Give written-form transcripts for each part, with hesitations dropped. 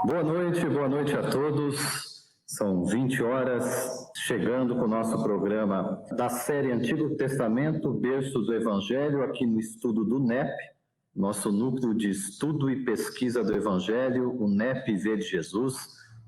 Boa noite a todos. São 20 horas, chegando com o nosso programa da série Antigo Testamento, Berço do Evangelho, aqui no estudo do NEP, nosso núcleo de estudo e pesquisa do Evangelho, o NEP Vê de Jesus.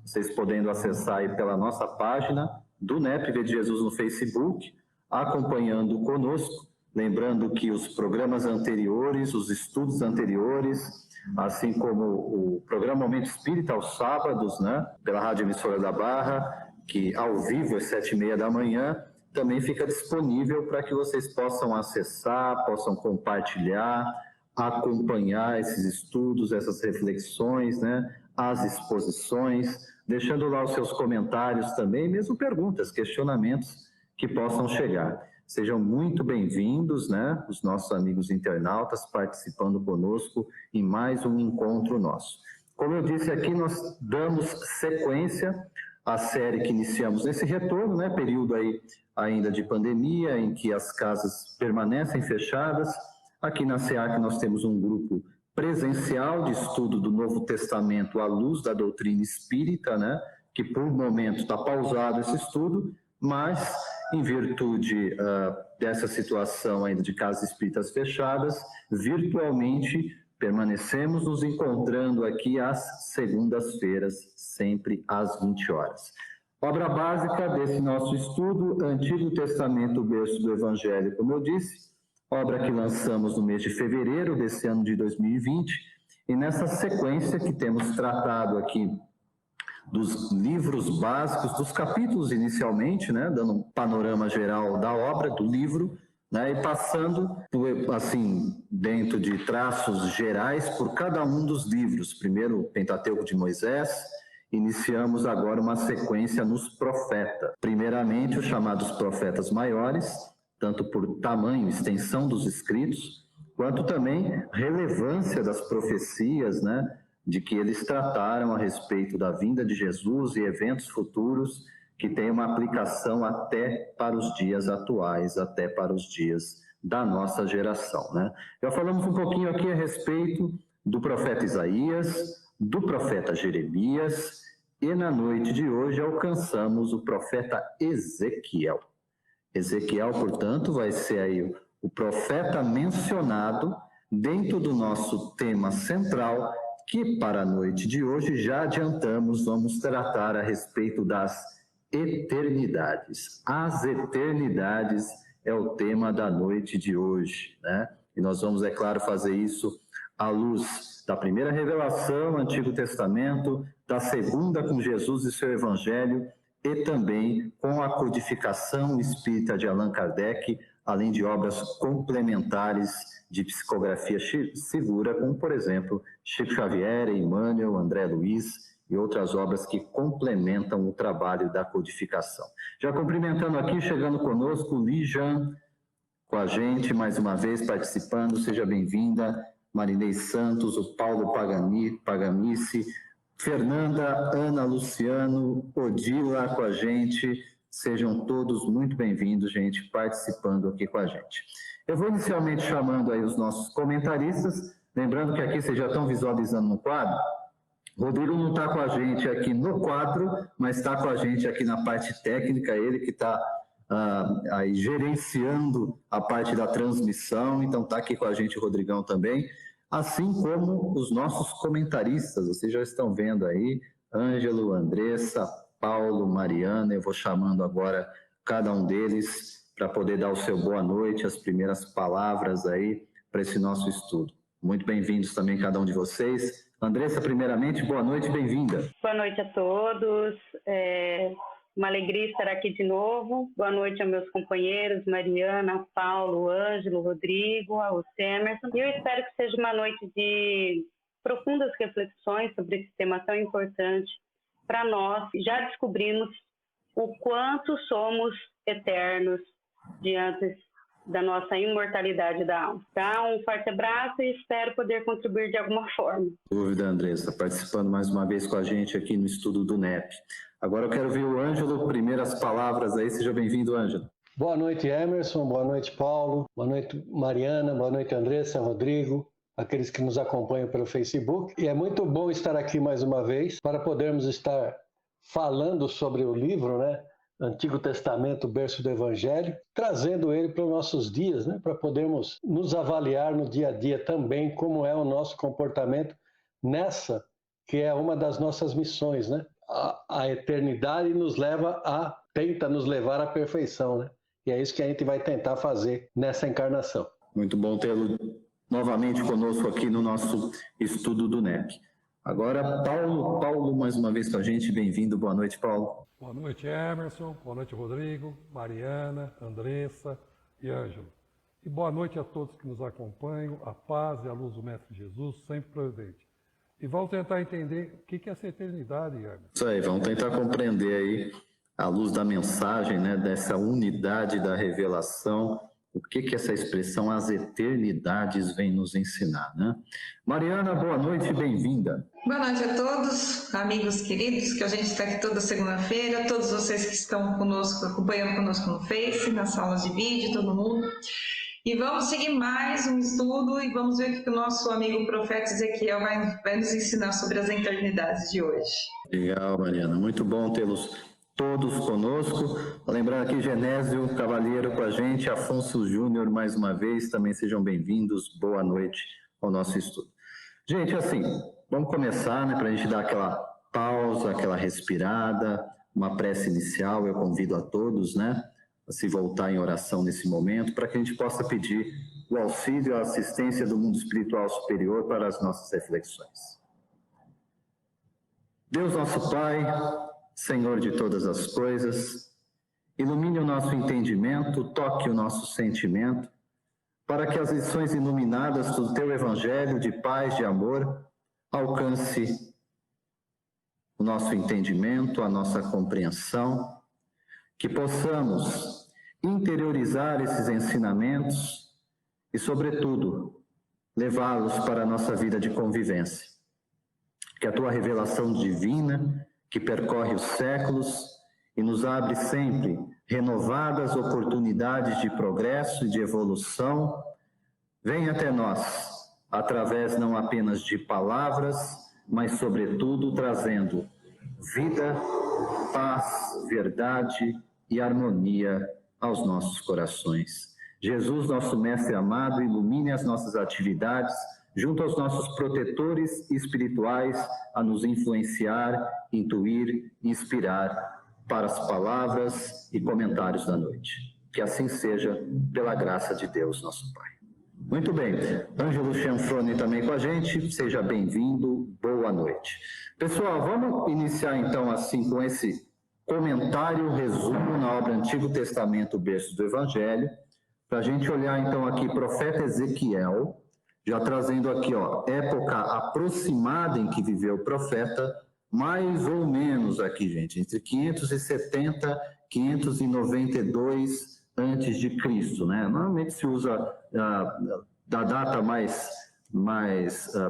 Vocês podendo acessar aí pela nossa página do NEP Vê de Jesus no Facebook, acompanhando conosco. Lembrando que os programas anteriores, os estudos anteriores, assim como o programa Momento Espírita aos sábados, né, pela Rádio Emissora da Barra, que ao vivo às 7h30 da manhã, também fica disponível para que vocês possam acessar, possam compartilhar, acompanhar esses estudos, essas reflexões, né, as exposições, deixando lá os seus comentários também, mesmo perguntas, questionamentos que possam chegar. Sejam muito bem-vindos, né, os nossos amigos internautas participando conosco em mais um encontro nosso. Como eu disse aqui, nós damos sequência à série que iniciamos nesse retorno, né, período aí ainda de pandemia, em que as casas permanecem fechadas. Aqui na SEAC nós temos um grupo presencial de estudo do Novo Testamento à luz da doutrina espírita, né, que por momento está pausado esse estudo, mas em virtude dessa situação ainda de casas espíritas fechadas, virtualmente permanecemos nos encontrando aqui às segundas-feiras, sempre às 20 horas. Obra básica desse nosso estudo, Antigo Testamento, Berço do Evangelho, como eu disse, obra que lançamos no mês de fevereiro desse ano de 2020, e nessa sequência que temos tratado aqui dos livros básicos, dos capítulos inicialmente, né, dando um panorama geral da obra, do livro, né, e passando, assim, dentro de traços gerais por cada um dos livros. Primeiro, o Pentateuco de Moisés, iniciamos agora uma sequência nos profetas. Primeiramente, os chamados profetas maiores, tanto por tamanho e extensão dos escritos, quanto também relevância das profecias, né, de que eles trataram a respeito da vinda de Jesus e eventos futuros que têm uma aplicação até para os dias atuais, até para os dias da nossa geração, né? Já falamos um pouquinho aqui a respeito do profeta Isaías, do profeta Jeremias, e na noite de hoje alcançamos o profeta Ezequiel. Ezequiel, portanto, vai ser aí o profeta mencionado dentro do nosso tema central, que para a noite de hoje já adiantamos, vamos tratar a respeito das eternidades. As eternidades é o tema da noite de hoje, né? E nós vamos, é claro, fazer isso à luz da primeira revelação, Antigo Testamento, da segunda com Jesus e seu Evangelho, e também com a codificação espírita de Allan Kardec, além de obras complementares de psicografia segura, como, por exemplo, Chico Xavier, Emmanuel, André Luiz e outras obras que complementam o trabalho da codificação. Já cumprimentando aqui, chegando conosco, Lijan, com a gente, mais uma vez participando, seja bem-vinda, Marinês Santos, o Paulo Pagamice, Fernanda, Ana Luciano, Odila com a gente, sejam todos muito bem-vindos, gente, participando aqui com a gente. Eu vou inicialmente chamando aí os nossos comentaristas, lembrando que aqui vocês já estão visualizando no quadro. Rodrigo não está com a gente aqui no quadro, mas está com a gente aqui na parte técnica, ele que está aí gerenciando a parte da transmissão, então está aqui com a gente o Rodrigão também, assim como os nossos comentaristas, vocês já estão vendo aí, Ângelo, Andressa, Paulo, Mariana, eu vou chamando agora cada um deles para poder dar o seu boa noite, as primeiras palavras aí para esse nosso estudo. Muito bem-vindos também cada um de vocês. Andressa, primeiramente, boa noite, bem-vinda. Boa noite a todos, uma alegria estar aqui de novo. Boa noite aos meus companheiros, Mariana, Paulo, Ângelo, Rodrigo, ao Emerson. E eu espero que seja uma noite de profundas reflexões sobre esse tema tão importante para nós. Já descobrimos o quanto somos eternos diante da nossa imortalidade da alma. Tá? Um forte abraço e espero poder contribuir de alguma forma. Dúvida, Andressa, participando mais uma vez com a gente aqui no estudo do NEP. Agora eu quero ouvir o Ângelo, primeiras palavras aí, seja bem-vindo, Ângelo. Boa noite, Emerson, boa noite, Paulo, boa noite, Mariana, boa noite, Andressa, Rodrigo, aqueles que nos acompanham pelo Facebook. E é muito bom estar aqui mais uma vez para podermos estar falando sobre o livro, né? Antigo Testamento, berço do Evangelho, trazendo ele para os nossos dias, né? Para podermos nos avaliar no dia a dia também como é o nosso comportamento nessa que é uma das nossas missões, né? A eternidade tenta nos levar à perfeição, né? E é isso que a gente vai tentar fazer nessa encarnação. Muito bom tê-lo novamente conosco aqui no nosso estudo do NEP. Agora, Paulo mais uma vez com a gente, bem-vindo, boa noite, Paulo. Boa noite, Emerson, boa noite, Rodrigo, Mariana, Andressa e Ângelo. E boa noite a todos que nos acompanham, a paz e a luz do Mestre Jesus sempre presente. E vamos tentar entender o que é essa eternidade, Emerson. Isso aí, vamos tentar compreender aí, à luz da mensagem, né, dessa unidade da revelação, o que essa expressão as eternidades vem nos ensinar, né? Mariana, boa noite, bem-vinda. Boa noite a todos, amigos queridos, que a gente está aqui toda segunda-feira, todos vocês que estão conosco, acompanhando conosco no Face, nas salas de vídeo, todo mundo. E vamos seguir mais um estudo e vamos ver o que o nosso amigo profeta Ezequiel vai nos ensinar sobre as eternidades de hoje. Legal, Mariana, muito bom tê-los todos conosco. Lembrando aqui, Genésio Cavalheiro com a gente, Afonso Júnior mais uma vez, também sejam bem-vindos, boa noite ao nosso estudo. Gente, assim, vamos começar, né, para a gente dar aquela pausa, aquela respirada, uma prece inicial, eu convido a todos, né, a se voltar em oração nesse momento, para que a gente possa pedir o auxílio, a assistência do mundo espiritual superior para as nossas reflexões. Deus nosso Pai, Senhor de todas as coisas, ilumine o nosso entendimento, toque o nosso sentimento, para que as lições iluminadas do Teu Evangelho de paz, de amor, alcance o nosso entendimento, a nossa compreensão, que possamos interiorizar esses ensinamentos e, sobretudo, levá-los para a nossa vida de convivência. Que a Tua revelação divina, que percorre os séculos e nos abre sempre renovadas oportunidades de progresso e de evolução, venha até nós, através não apenas de palavras, mas, sobretudo, trazendo vida, paz, verdade e harmonia aos nossos corações. Jesus, nosso Mestre amado, ilumine as nossas atividades, junto aos nossos protetores espirituais, a nos influenciar, intuir, inspirar para as palavras e comentários da noite. Que assim seja, pela graça de Deus, nosso Pai. Muito bem, Ângelo Chanfroni também com a gente, seja bem-vindo, boa noite. Pessoal, vamos iniciar então assim com esse comentário, resumo na obra Antigo Testamento, berço do Evangelho, para a gente olhar então aqui profeta Ezequiel, já trazendo aqui, ó, época aproximada em que viveu o profeta, mais ou menos aqui, gente, entre 570 e 592 antes de Cristo, né? Normalmente se usa da data mais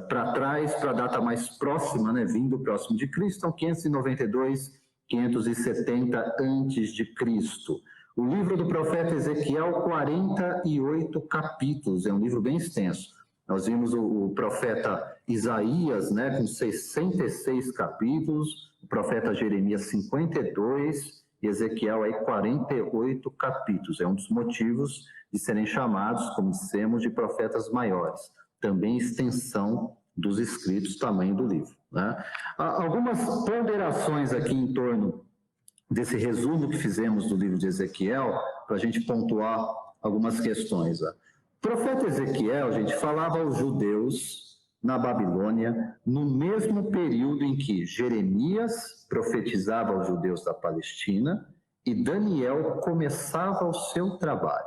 para trás para a data mais próxima, né? Vindo próximo de Cristo, então 592, 570 antes de Cristo. O livro do profeta Ezequiel, 48 capítulos, é um livro bem extenso. Nós vimos o profeta Isaías, né, com 66 capítulos, o profeta Jeremias 52 e Ezequiel aí 48 capítulos. É um dos motivos de serem chamados, como dissemos, de profetas maiores. Também extensão dos escritos, tamanho do livro, né? Algumas ponderações aqui em torno desse resumo que fizemos do livro de Ezequiel, para a gente pontuar algumas questões. O profeta Ezequiel, gente, falava aos judeus na Babilônia, no mesmo período em que Jeremias profetizava aos judeus da Palestina e Daniel começava o seu trabalho.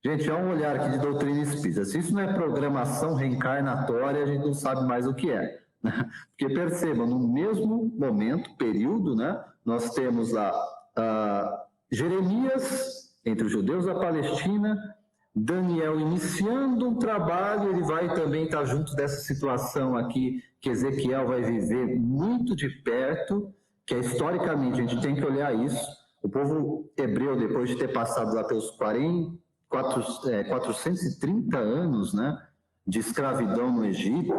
Gente, há um olhar aqui de doutrina espírita. Se isso não é programação reencarnatória, a gente não sabe mais o que é. Porque percebam, no mesmo momento, período, né, nós temos lá Jeremias entre os judeus da Palestina, Daniel iniciando um trabalho, ele vai também estar junto dessa situação aqui que Ezequiel vai viver muito de perto, que é historicamente, a gente tem que olhar isso. O povo hebreu, depois de ter passado lá pelos 430 anos, né, de escravidão no Egito,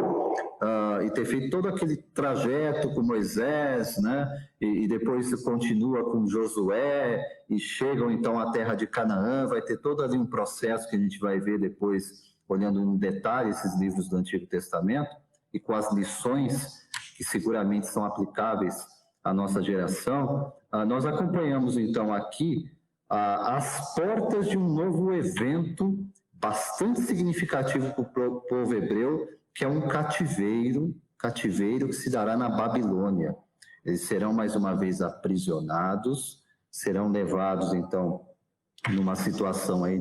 e ter feito todo aquele trajeto com Moisés, né? E depois continua com Josué, e chegam então à terra de Canaã, vai ter todo ali um processo que a gente vai ver depois, olhando em detalhe esses livros do Antigo Testamento, e com as lições que seguramente são aplicáveis à nossa geração. Nós acompanhamos então aqui as portas de um novo evento bastante significativo para o povo hebreu, que é um cativeiro que se dará na Babilônia. Eles serão mais uma vez aprisionados, serão levados então numa situação aí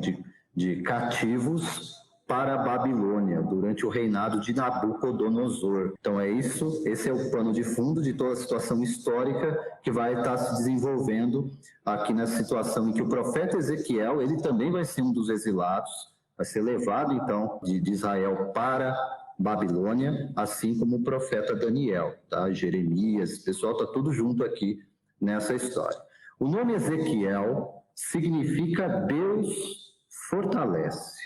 de cativos para a Babilônia, durante o reinado de Nabucodonosor. Então é isso, esse é o pano de fundo de toda a situação histórica que vai estar se desenvolvendo aqui nessa situação em que o profeta Ezequiel, ele também vai ser um dos exilados, vai ser levado então de Israel para Babilônia, assim como o profeta Daniel, tá? Jeremias, o pessoal está tudo junto aqui nessa história. O nome Ezequiel significa Deus fortalece.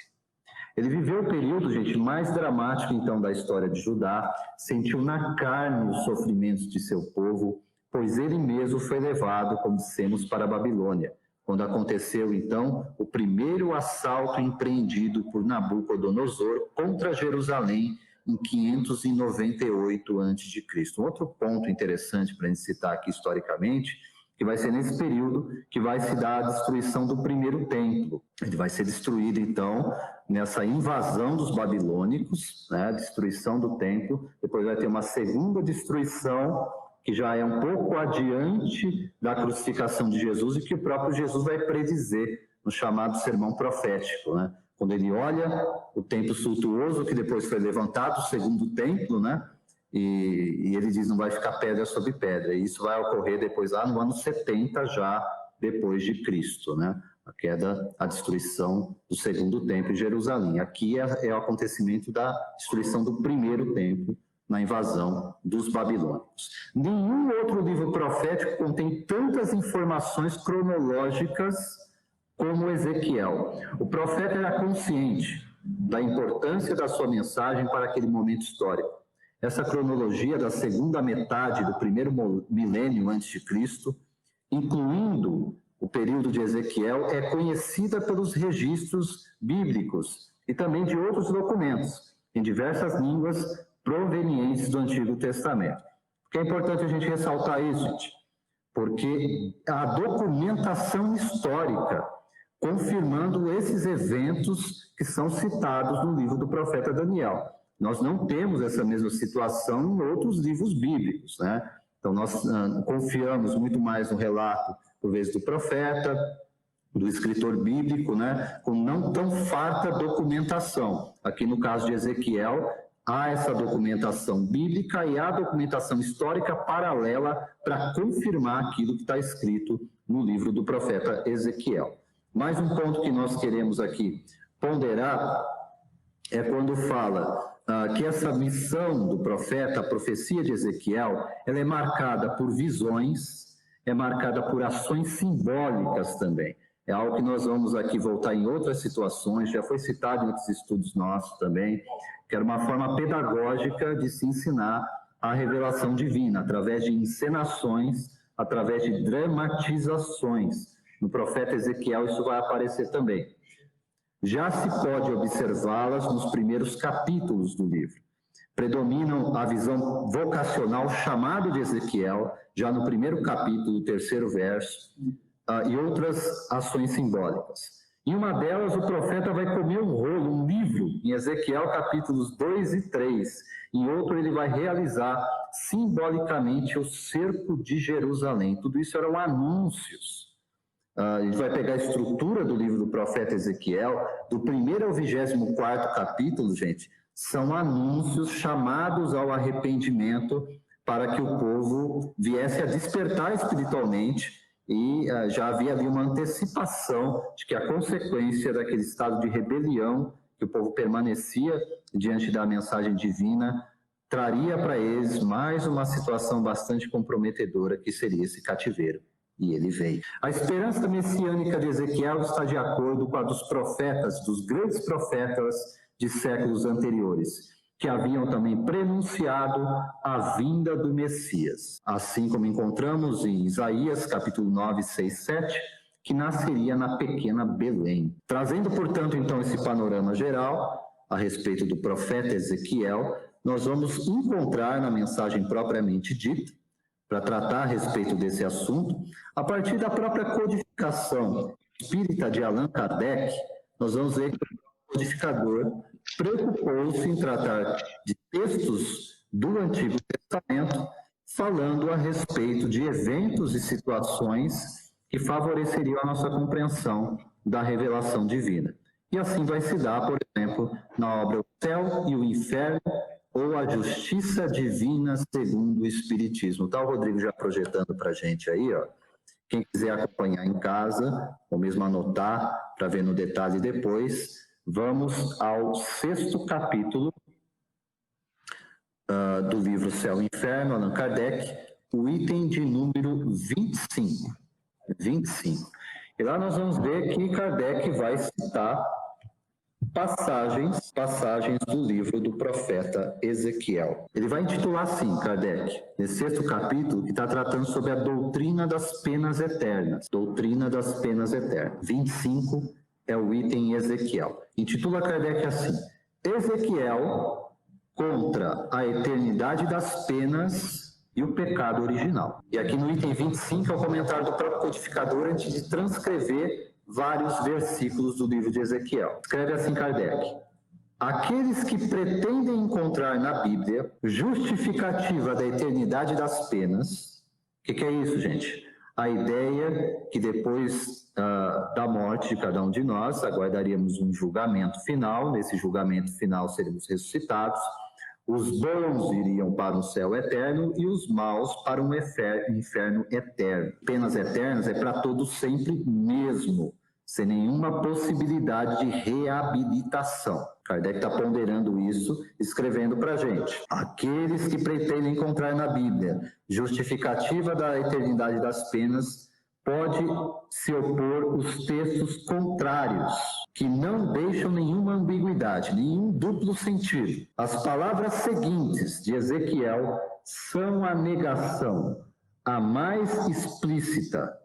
Ele viveu o período, gente, mais dramático, então, da história de Judá, sentiu na carne os sofrimentos de seu povo, pois ele mesmo foi levado, como dissemos, para a Babilônia, quando aconteceu, então, o primeiro assalto empreendido por Nabucodonosor contra Jerusalém em 598 a.C. Um outro ponto interessante para a gente citar aqui historicamente, que vai ser nesse período que vai se dar a destruição do primeiro templo. Ele vai ser destruído, então, nessa invasão dos babilônicos, né, a destruição do templo. Depois vai ter uma segunda destruição, que já é um pouco adiante da crucificação de Jesus, e que o próprio Jesus vai predizer no chamado sermão profético, né? Quando ele olha o templo suntuoso, que depois foi levantado, o segundo templo, né? E ele diz, não vai ficar pedra sobre pedra. E isso vai ocorrer depois, lá no ano 70, já depois de Cristo, né? A queda, a destruição do segundo templo em Jerusalém. Aqui é o acontecimento da destruição do primeiro templo, na invasão dos babilônicos. Nenhum outro livro profético contém tantas informações cronológicas como Ezequiel. O profeta era consciente da importância da sua mensagem para aquele momento histórico. Essa cronologia da segunda metade do primeiro milênio antes de Cristo, incluindo o período de Ezequiel, é conhecida pelos registros bíblicos e também de outros documentos, em diversas línguas provenientes do Antigo Testamento. Porque é importante a gente ressaltar isso, gente, porque a documentação histórica confirmando esses eventos que são citados no livro do profeta Daniel. Nós não temos essa mesma situação em outros livros bíblicos, né? Então, nós confiamos muito mais no relato, por vezes, do profeta, do escritor bíblico, né? Com não tão farta documentação. Aqui, no caso de Ezequiel, há essa documentação bíblica e há documentação histórica paralela para confirmar aquilo que está escrito no livro do profeta Ezequiel. Mais um ponto que nós queremos aqui ponderar é quando fala que essa missão do profeta, a profecia de Ezequiel, ela é marcada por visões, é marcada por ações simbólicas também. É algo que nós vamos aqui voltar em outras situações, já foi citado em outros estudos nossos também, que era uma forma pedagógica de se ensinar a revelação divina, através de encenações, através de dramatizações. No profeta Ezequiel isso vai aparecer também. Já se pode observá-las nos primeiros capítulos do livro. Predominam a visão vocacional chamada de Ezequiel, já no primeiro capítulo, terceiro verso, e outras ações simbólicas. Em uma delas, o profeta vai comer um rolo, um livro, em Ezequiel capítulos 2 e 3. Em outro, ele vai realizar simbolicamente o cerco de Jerusalém. Tudo isso eram anúncios. A gente vai pegar a estrutura do livro do profeta Ezequiel, do 1º ao 24º capítulo, gente, são anúncios chamados ao arrependimento para que o povo viesse a despertar espiritualmente, e já havia ali uma antecipação de que a consequência daquele estado de rebelião que o povo permanecia diante da mensagem divina traria para eles mais uma situação bastante comprometedora, que seria esse cativeiro. E ele veio. A esperança messiânica de Ezequiel está de acordo com a dos profetas, dos grandes profetas de séculos anteriores, que haviam também prenunciado a vinda do Messias. Assim como encontramos em Isaías, capítulo 9, 6, 7, que nasceria na pequena Belém. Trazendo, portanto, então, esse panorama geral a respeito do profeta Ezequiel, nós vamos encontrar na mensagem propriamente dita, para tratar a respeito desse assunto, a partir da própria codificação espírita de Allan Kardec, nós vamos ver que o codificador preocupou-se em tratar de textos do Antigo Testamento, falando a respeito de eventos e situações que favoreceriam a nossa compreensão da revelação divina. E assim vai se dar, por exemplo, na obra O Céu e o Inferno, ou a Justiça Divina segundo o Espiritismo. Está o Rodrigo já projetando para a gente aí, ó. Quem quiser acompanhar em casa, ou mesmo anotar para ver no detalhe depois, vamos ao 6º capítulo do livro Céu e Inferno, Allan Kardec, o item de número 25. E lá nós vamos ver que Kardec vai citar passagens do livro do profeta Ezequiel. Ele vai intitular assim, Kardec, nesse 6º capítulo, que está tratando sobre a doutrina das penas eternas. Doutrina das penas eternas. 25 é o item em Ezequiel. Intitula Kardec assim: Ezequiel contra a eternidade das penas e o pecado original. E aqui no item 25 é o comentário do próprio codificador antes de transcrever vários versículos do livro de Ezequiel. Escreve assim Kardec: aqueles que pretendem encontrar na Bíblia justificativa da eternidade das penas. O que é isso, gente? A ideia que depois da morte de cada um de nós, aguardaríamos um julgamento final. Nesse julgamento final seremos ressuscitados. Os bons iriam para o céu eterno e os maus para um inferno eterno. Penas eternas é para todos sempre mesmo, sem nenhuma possibilidade de reabilitação. Kardec está ponderando isso, escrevendo para a gente. Aqueles que pretendem encontrar na Bíblia justificativa da eternidade das penas, pode se opor os textos contrários, que não deixam nenhuma ambiguidade, nenhum duplo sentido. As palavras seguintes de Ezequiel são a negação, a mais explícita,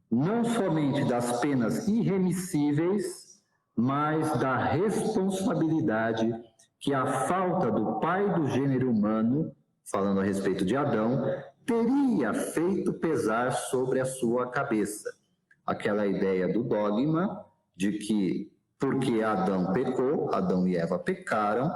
não somente das penas irremissíveis, mas da responsabilidade que a falta do pai do gênero humano, falando a respeito de Adão, teria feito pesar sobre a sua cabeça. Aquela ideia do dogma de que, porque Adão pecou, Adão e Eva pecaram,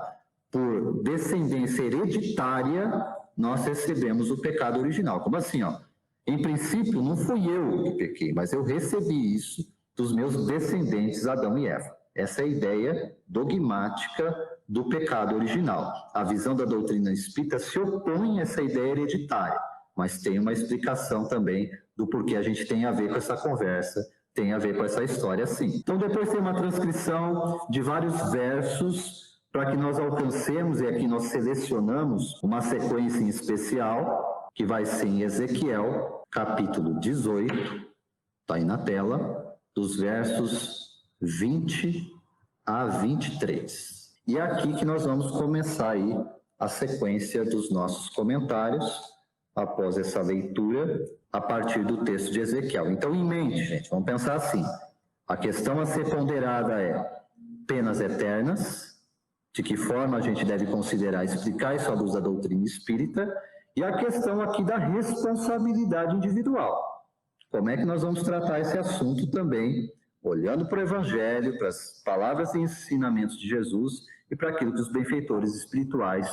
por descendência hereditária, nós recebemos o pecado original. Como assim, ó? Em princípio, não fui eu que pequei, mas eu recebi isso dos meus descendentes, Adão e Eva. Essa é a ideia dogmática do pecado original. A visão da doutrina espírita se opõe a essa ideia hereditária, mas tem uma explicação também do porquê a gente tem a ver com essa conversa, tem a ver com essa história, sim. Então, depois tem uma transcrição de vários versos para que nós alcancemos, e aqui nós selecionamos uma sequência em especial, que vai ser em Ezequiel, capítulo 18, está aí na tela, dos versos 20 a 23. E é aqui que nós vamos começar aí a sequência dos nossos comentários, após essa leitura, a partir do texto de Ezequiel. Então, em mente, gente, vamos pensar assim: a questão a ser ponderada é penas eternas, de que forma a gente deve considerar, explicar isso à luz da doutrina espírita, e a questão aqui da responsabilidade individual. Como é que nós vamos tratar esse assunto também, olhando para o Evangelho, para as palavras e ensinamentos de Jesus e para aquilo que os benfeitores espirituais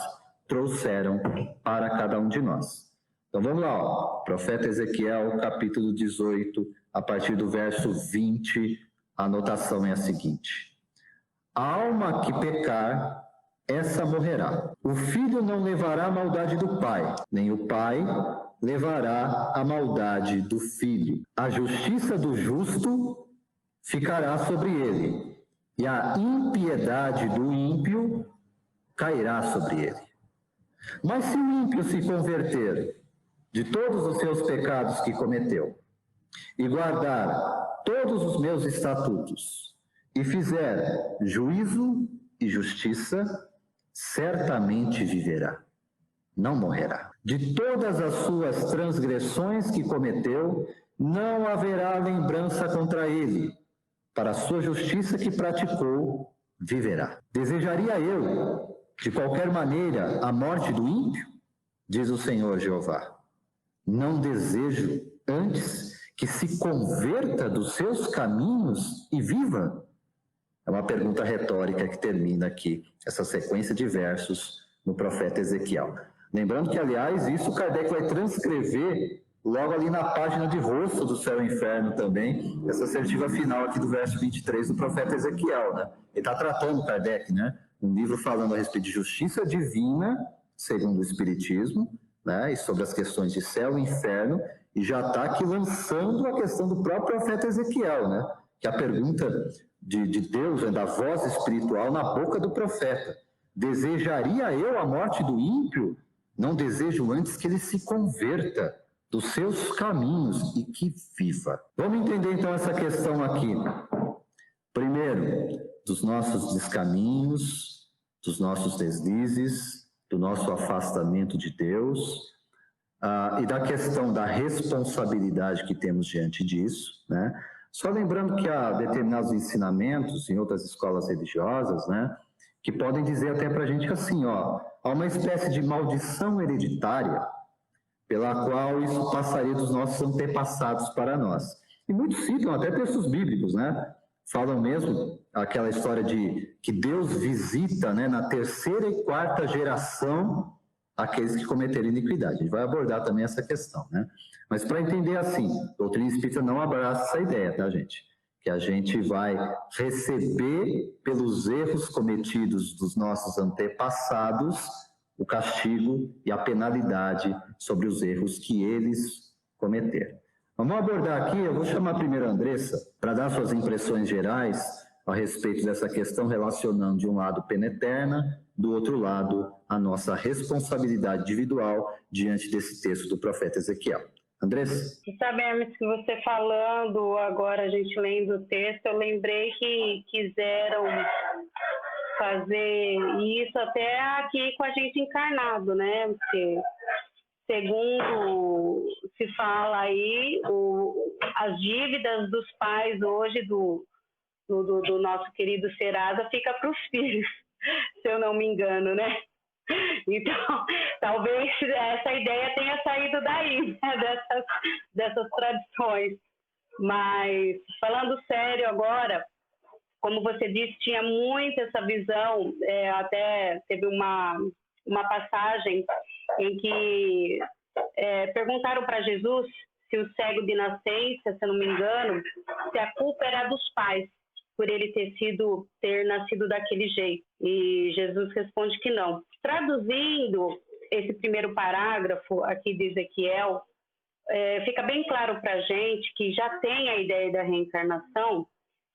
trouxeram para cada um de nós. Então vamos lá, ó. Profeta Ezequiel, capítulo 18, a partir do verso 20, a anotação é a seguinte: a alma que pecar, essa morrerá. O filho não levará a maldade do pai, nem o pai levará a maldade do filho. A justiça do justo ficará sobre ele, e a impiedade do ímpio cairá sobre ele. Mas se o ímpio se converter de todos os seus pecados que cometeu, e guardar todos os meus estatutos, e fizer juízo e justiça, certamente viverá, não morrerá. De todas as suas transgressões que cometeu, não haverá lembrança contra ele. Para a sua justiça que praticou, viverá. Desejaria eu, de qualquer maneira, a morte do ímpio? Diz o Senhor Jeová. Não desejo, antes, que se converta dos seus caminhos e viva? É uma pergunta retórica que termina aqui, essa sequência de versos no profeta Ezequiel. Lembrando que, aliás, isso Kardec vai transcrever logo ali na página de rosto do céu e inferno também, essa assertiva final aqui do verso 23 do profeta Ezequiel, né? Ele está tratando, Kardec, né? Um livro falando a respeito de justiça divina, segundo o Espiritismo, né? E sobre as questões de céu e inferno, e já está aqui lançando a questão do próprio profeta Ezequiel, né? Que é a pergunta de Deus, né? Da voz espiritual na boca do profeta. Desejaria eu a morte do ímpio? Não desejo antes que ele se converta dos seus caminhos e que viva. Vamos entender então essa questão aqui. Primeiro, dos nossos descaminhos, dos nossos deslizes, do nosso afastamento de Deus, e da questão da responsabilidade que temos diante disso, né? Só lembrando que há determinados ensinamentos em outras escolas religiosas, né, que podem dizer até para a gente assim, ó, há uma espécie de maldição hereditária pela qual isso passaria dos nossos antepassados para nós. E muitos citam até textos bíblicos, né? Falam mesmo aquela história de que Deus visita, né, na terceira e quarta geração aqueles que cometeram iniquidade. A gente vai abordar também essa questão, né? Mas para entender assim, a doutrina espírita não abraça essa ideia, tá, gente? Que a gente vai receber pelos erros cometidos dos nossos antepassados o castigo e a penalidade sobre os erros que eles cometeram. Vamos abordar aqui, eu vou chamar primeiro a Andressa para dar suas impressões gerais a respeito dessa questão, relacionando de um lado pena eterna, do outro lado a nossa responsabilidade individual diante desse texto do profeta Ezequiel. Andressa? Sabemos que você falando, agora a gente lendo o texto, eu lembrei que quiseram fazer isso até aqui com a gente encarnado, né? Porque, segundo se fala aí, as dívidas dos pais hoje do nosso querido Serasa fica para os filhos, se eu não me engano, né? Então, talvez essa ideia tenha saído daí, né? dessas tradições. Mas, falando sério agora, como você disse, tinha muito essa visão, até teve uma passagem em que perguntaram para Jesus se o cego de nascença, se eu não me engano, se a culpa era dos pais, por ele ter nascido daquele jeito. E Jesus responde que não. Traduzindo esse primeiro parágrafo aqui de Ezequiel, fica bem claro para a gente que já tem a ideia da reencarnação,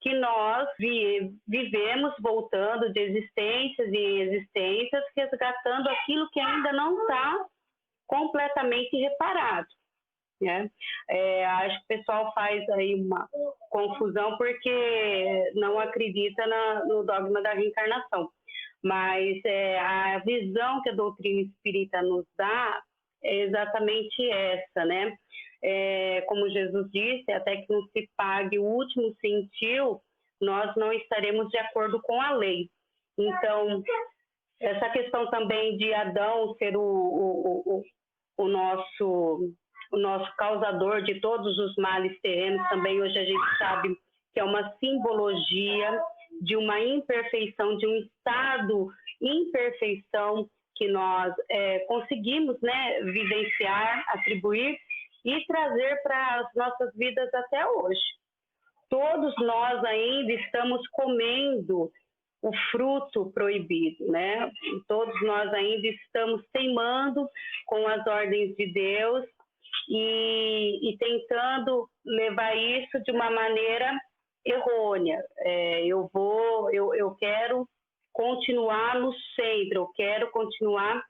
que nós vivemos voltando de existências em existências, resgatando aquilo que ainda não está completamente reparado, né? Acho que o pessoal faz aí uma confusão porque não acredita no dogma da reencarnação. Mas a visão que a doutrina espírita nos dá é exatamente essa, né? Como Jesus disse, até que não se pague o último centil, nós não estaremos de acordo com a lei. Então, essa questão também de Adão ser o nosso causador de todos os males terrenos, também hoje a gente sabe que é uma simbologia de uma imperfeição, de um estado imperfeição que nós conseguimos, né, vivenciar, atribuir e trazer para as nossas vidas até hoje. Todos nós ainda estamos comendo o fruto proibido, né? Todos nós ainda estamos teimando com as ordens de Deus e tentando levar isso de uma maneira errônea. Eu quero continuar no centro, eu quero continuar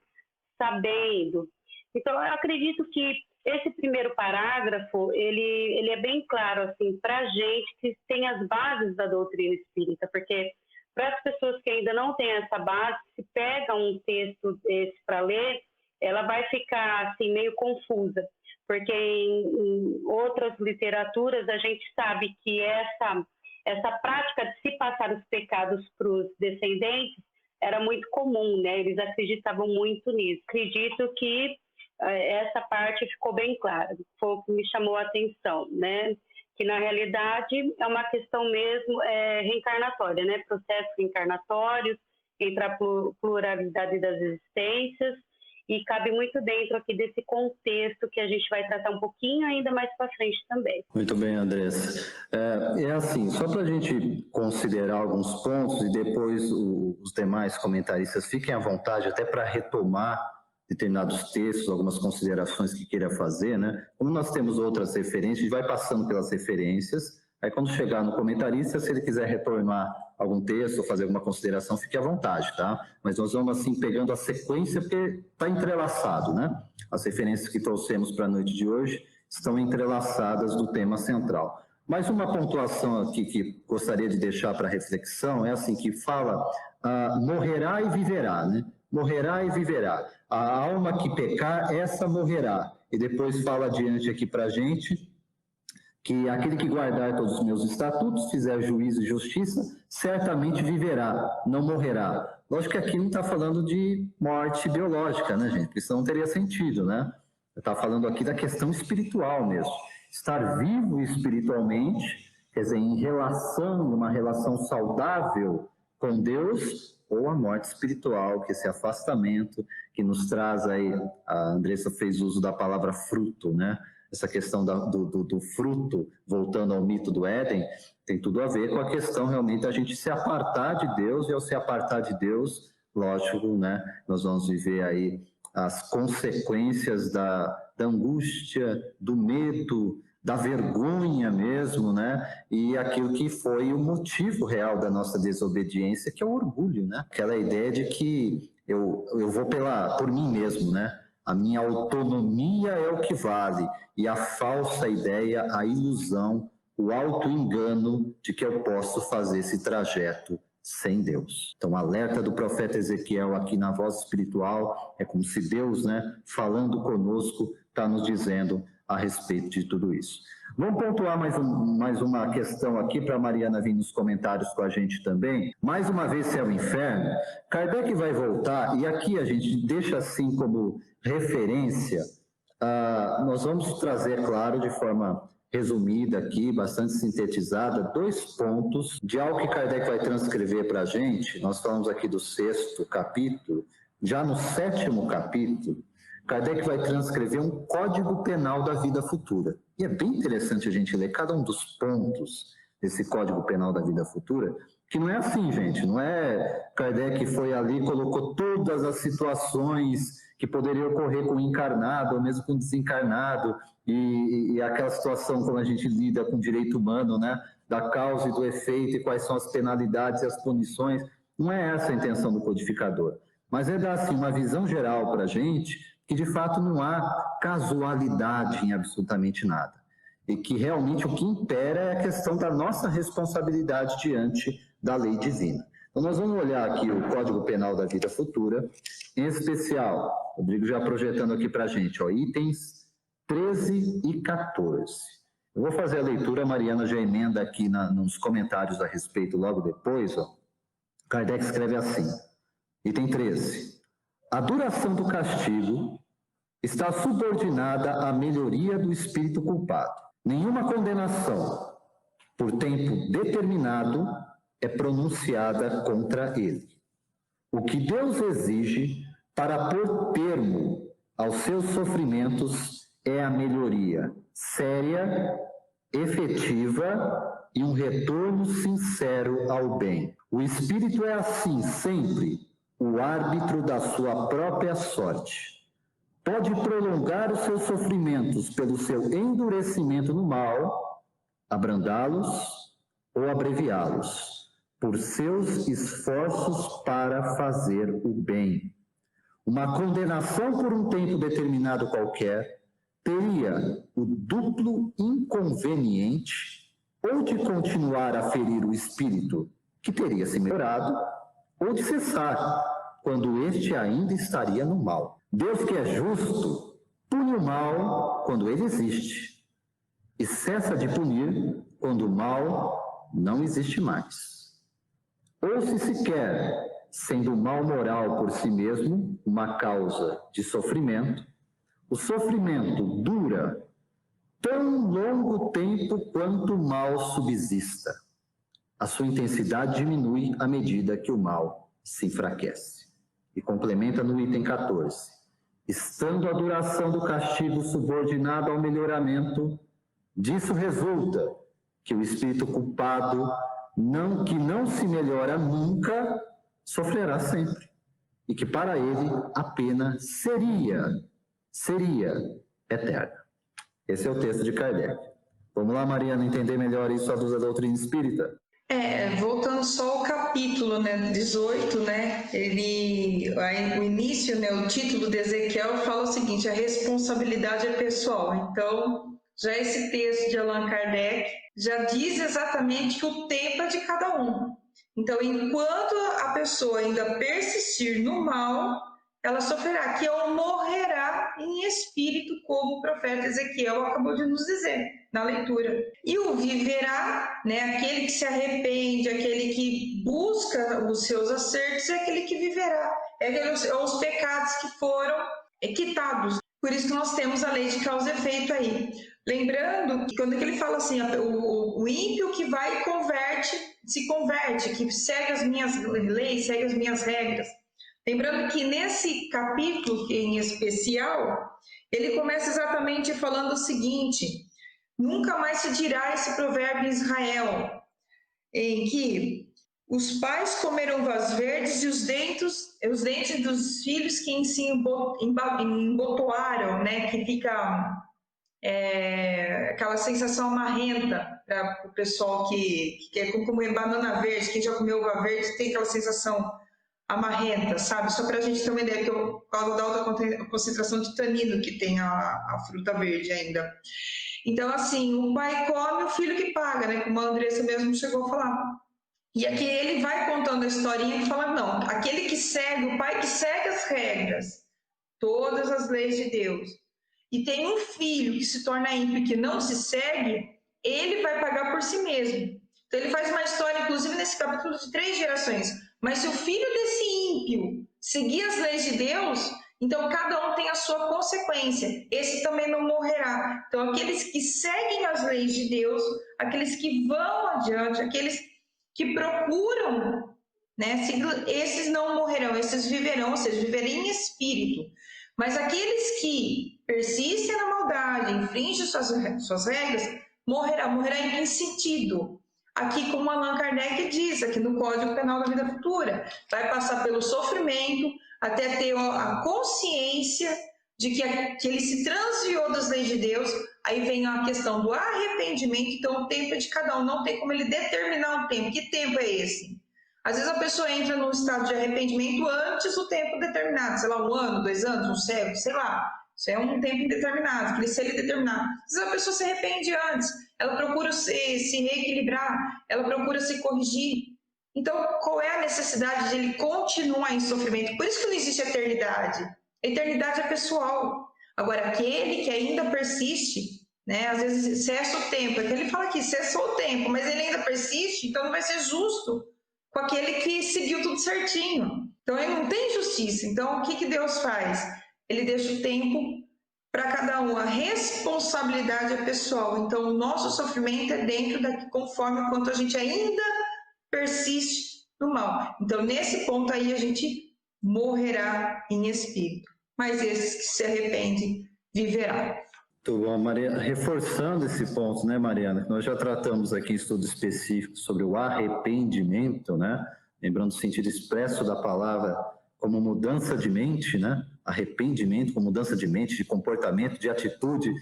sabendo. Então, eu acredito que esse primeiro parágrafo, ele é bem claro, assim, para a gente que tem as bases da doutrina espírita, porque para as pessoas que ainda não têm essa base, se pega um texto desse para ler, ela vai ficar assim meio confusa, porque em outras literaturas a gente sabe que essa prática de se passar os pecados para os descendentes era muito comum, né? Eles acreditavam muito nisso. Acredito que essa parte ficou bem clara, foi o que me chamou a atenção, né? Que na realidade é uma questão mesmo reencarnatória, né? Processos reencarnatórios entre a pluralidade das existências, e cabe muito dentro aqui desse contexto que a gente vai tratar um pouquinho ainda mais para frente também. Muito bem, Andressa. É assim, só para a gente considerar alguns pontos e depois os demais comentaristas fiquem à vontade até para retomar determinados textos, algumas considerações que queira fazer, né? Como nós temos outras referências, a gente vai passando pelas referências, aí quando chegar no comentarista, se ele quiser retornar algum texto ou fazer alguma consideração, fique à vontade, tá? Mas nós vamos assim pegando a sequência porque está entrelaçado, né? As referências que trouxemos para a noite de hoje estão entrelaçadas do tema central. Mais uma pontuação aqui que gostaria de deixar para reflexão é assim, que fala morrerá e viverá, né? Morrerá e viverá. A alma que pecar, essa morrerá. E depois fala adiante aqui para a gente que aquele que guardar todos os meus estatutos, fizer juízo e justiça, certamente viverá, não morrerá. Lógico que aqui não está falando de morte biológica, né, gente? Isso não teria sentido, né? Está falando aqui da questão espiritual mesmo. Estar vivo espiritualmente, quer dizer, em uma relação saudável com Deus, ou a morte espiritual, que esse afastamento que nos traz aí, a Andressa fez uso da palavra fruto, né? Essa questão do fruto, voltando ao mito do Éden, tem tudo a ver com a questão realmente da gente se apartar de Deus, e ao se apartar de Deus, lógico, né? Nós vamos viver aí as consequências da angústia, do medo, da vergonha mesmo, né? E aquilo que foi o motivo real da nossa desobediência, que é o orgulho, né? Aquela ideia de que eu vou por mim mesmo, né? A minha autonomia é o que vale, e a falsa ideia, a ilusão, o auto-engano de que eu posso fazer esse trajeto sem Deus. Então, o alerta do profeta Ezequiel aqui na voz espiritual é como se Deus, né, falando conosco, está nos dizendo a respeito de tudo isso. Vamos pontuar mais uma questão aqui para a Mariana vir nos comentários com a gente também. Mais uma vez, céu e inferno. Kardec vai voltar, e aqui a gente deixa assim como referência, nós vamos trazer, claro, de forma resumida aqui, bastante sintetizada, 2 pontos de algo que Kardec vai transcrever para a gente. Nós falamos aqui do 6º capítulo, já no 7º capítulo, Kardec vai transcrever um código penal da vida futura. E é bem interessante a gente ler cada um dos pontos desse código penal da vida futura, que não é assim, gente, não é Kardec foi ali e colocou todas as situações que poderiam ocorrer com o encarnado, ou mesmo com o desencarnado, e aquela situação como a gente lida com o direito humano, né, da causa e do efeito, e quais são as penalidades e as punições. Não é essa a intenção do codificador, mas é dar assim, uma visão geral para a gente, que de fato não há casualidade em absolutamente nada, e que realmente o que impera é a questão da nossa responsabilidade diante da lei divina. Então nós vamos olhar aqui o Código Penal da Vida Futura, em especial, Rodrigo já projetando aqui para a gente, itens 13 e 14. Eu vou fazer a leitura, a Mariana já emenda aqui nos comentários a respeito logo depois. Kardec escreve assim, item 13. A duração do castigo está subordinada à melhoria do espírito culpado. Nenhuma condenação por tempo determinado é pronunciada contra ele. O que Deus exige para pôr termo aos seus sofrimentos é a melhoria séria, efetiva e um retorno sincero ao bem. O espírito é assim sempre o árbitro da sua própria sorte. Pode prolongar os seus sofrimentos pelo seu endurecimento no mal, abrandá-los ou abreviá-los, por seus esforços para fazer o bem. Uma condenação por um tempo determinado qualquer teria o duplo inconveniente ou de continuar a ferir o espírito que teria se melhorado, ou de cessar, quando este ainda estaria no mal. Deus, que é justo, pune o mal quando ele existe, e cessa de punir quando o mal não existe mais. Ou se quer, sendo o mal moral por si mesmo uma causa de sofrimento, o sofrimento dura tão longo tempo quanto o mal subsista. A sua intensidade diminui à medida que o mal se enfraquece. E complementa no item 14. Estando a duração do castigo subordinada ao melhoramento, disso resulta que o espírito culpado, que não se melhora nunca, sofrerá sempre. E que para ele a pena seria eterna. Esse é o texto de Kardec. Vamos lá, Mariana, entender melhor isso à luz da doutrina espírita? Voltando só ao capítulo, né, 18, né, o início, né, o título de Ezequiel fala o seguinte: a responsabilidade é pessoal. Então, já esse texto de Allan Kardec já diz exatamente que o tempo é de cada um. Então, enquanto a pessoa ainda persistir no mal, ela sofrerá, que ela morrerá em espírito, como o profeta Ezequiel acabou de nos dizer na leitura. E o viverá, né, aquele que se arrepende, aquele que busca os seus acertos, é aquele que viverá. Os pecados que foram quitados. Por isso que nós temos a lei de causa e efeito aí. Lembrando que quando ele fala assim, o ímpio que vai e se converte, que segue as minhas leis, segue as minhas regras. Lembrando que nesse capítulo em especial, ele começa exatamente falando o seguinte: nunca mais se dirá esse provérbio em Israel, em que os pais comeram uvas verdes e os dentes dos filhos que se embotoaram, né, que fica aquela sensação amarrenta para o pessoal que quer comer banana verde. Quem já comeu uva verde tem aquela sensação amarrenta, sabe? Só para a gente ter uma ideia, que por causa da alta concentração de tanino que tem a fruta verde ainda. Então, assim, o pai come, o filho que paga, né? Como a Andressa mesmo chegou a falar. E aqui ele vai contando a historinha e fala, não, aquele que segue, o pai que segue as regras, todas as leis de Deus, e tem um filho que se torna ímpio e que não se segue, ele vai pagar por si mesmo. Então ele faz uma história, inclusive nesse capítulo, de 3 gerações. Mas se o filho desse ímpio seguir as leis de Deus, então cada um tem a sua consequência. Esse também não morrerá. Então aqueles que seguem as leis de Deus, aqueles que vão adiante, aqueles que procuram, né, esses não morrerão, esses viverão, ou seja, viverão em espírito. Mas aqueles que persistem na maldade, infringem suas regras, morrerá em que sentido? Aqui, como Allan Kardec diz, aqui no Código Penal da Vida Futura, vai passar pelo sofrimento até ter a consciência de que ele se transviou das leis de Deus. Aí vem a questão do arrependimento. Então o tempo é de cada um, não tem como ele determinar um tempo. Que tempo é esse? Às vezes a pessoa entra num estado de arrependimento antes do tempo determinado, sei lá, 1 ano, 2 anos, um século, sei lá. Isso é um tempo indeterminado, que se ele determinar. Às vezes a pessoa se arrepende antes, ela procura se reequilibrar, ela procura se corrigir. Então, qual é a necessidade de ele continuar em sofrimento? Por isso que não existe eternidade. A eternidade é pessoal. Agora, aquele que ainda persiste, né, às vezes cessa o tempo. É que ele fala aqui, cessou o tempo, mas ele ainda persiste, então não vai ser justo com aquele que seguiu tudo certinho. Então, ele não tem justiça. Então, o que Deus faz? Ele deixa o tempo para cada um. A responsabilidade é pessoal. Então, o nosso sofrimento é dentro conforme o quanto a gente ainda persiste no mal. Então, nesse ponto aí, a gente morrerá em espírito. Mas esses que se arrependem, viverão. Muito bom, Mariana. Reforçando esse ponto, né, Mariana? Nós já tratamos aqui em estudo específico sobre o arrependimento, né? Lembrando o sentido expresso da palavra como mudança de mente, né? Arrependimento como mudança de mente, de comportamento, de atitude,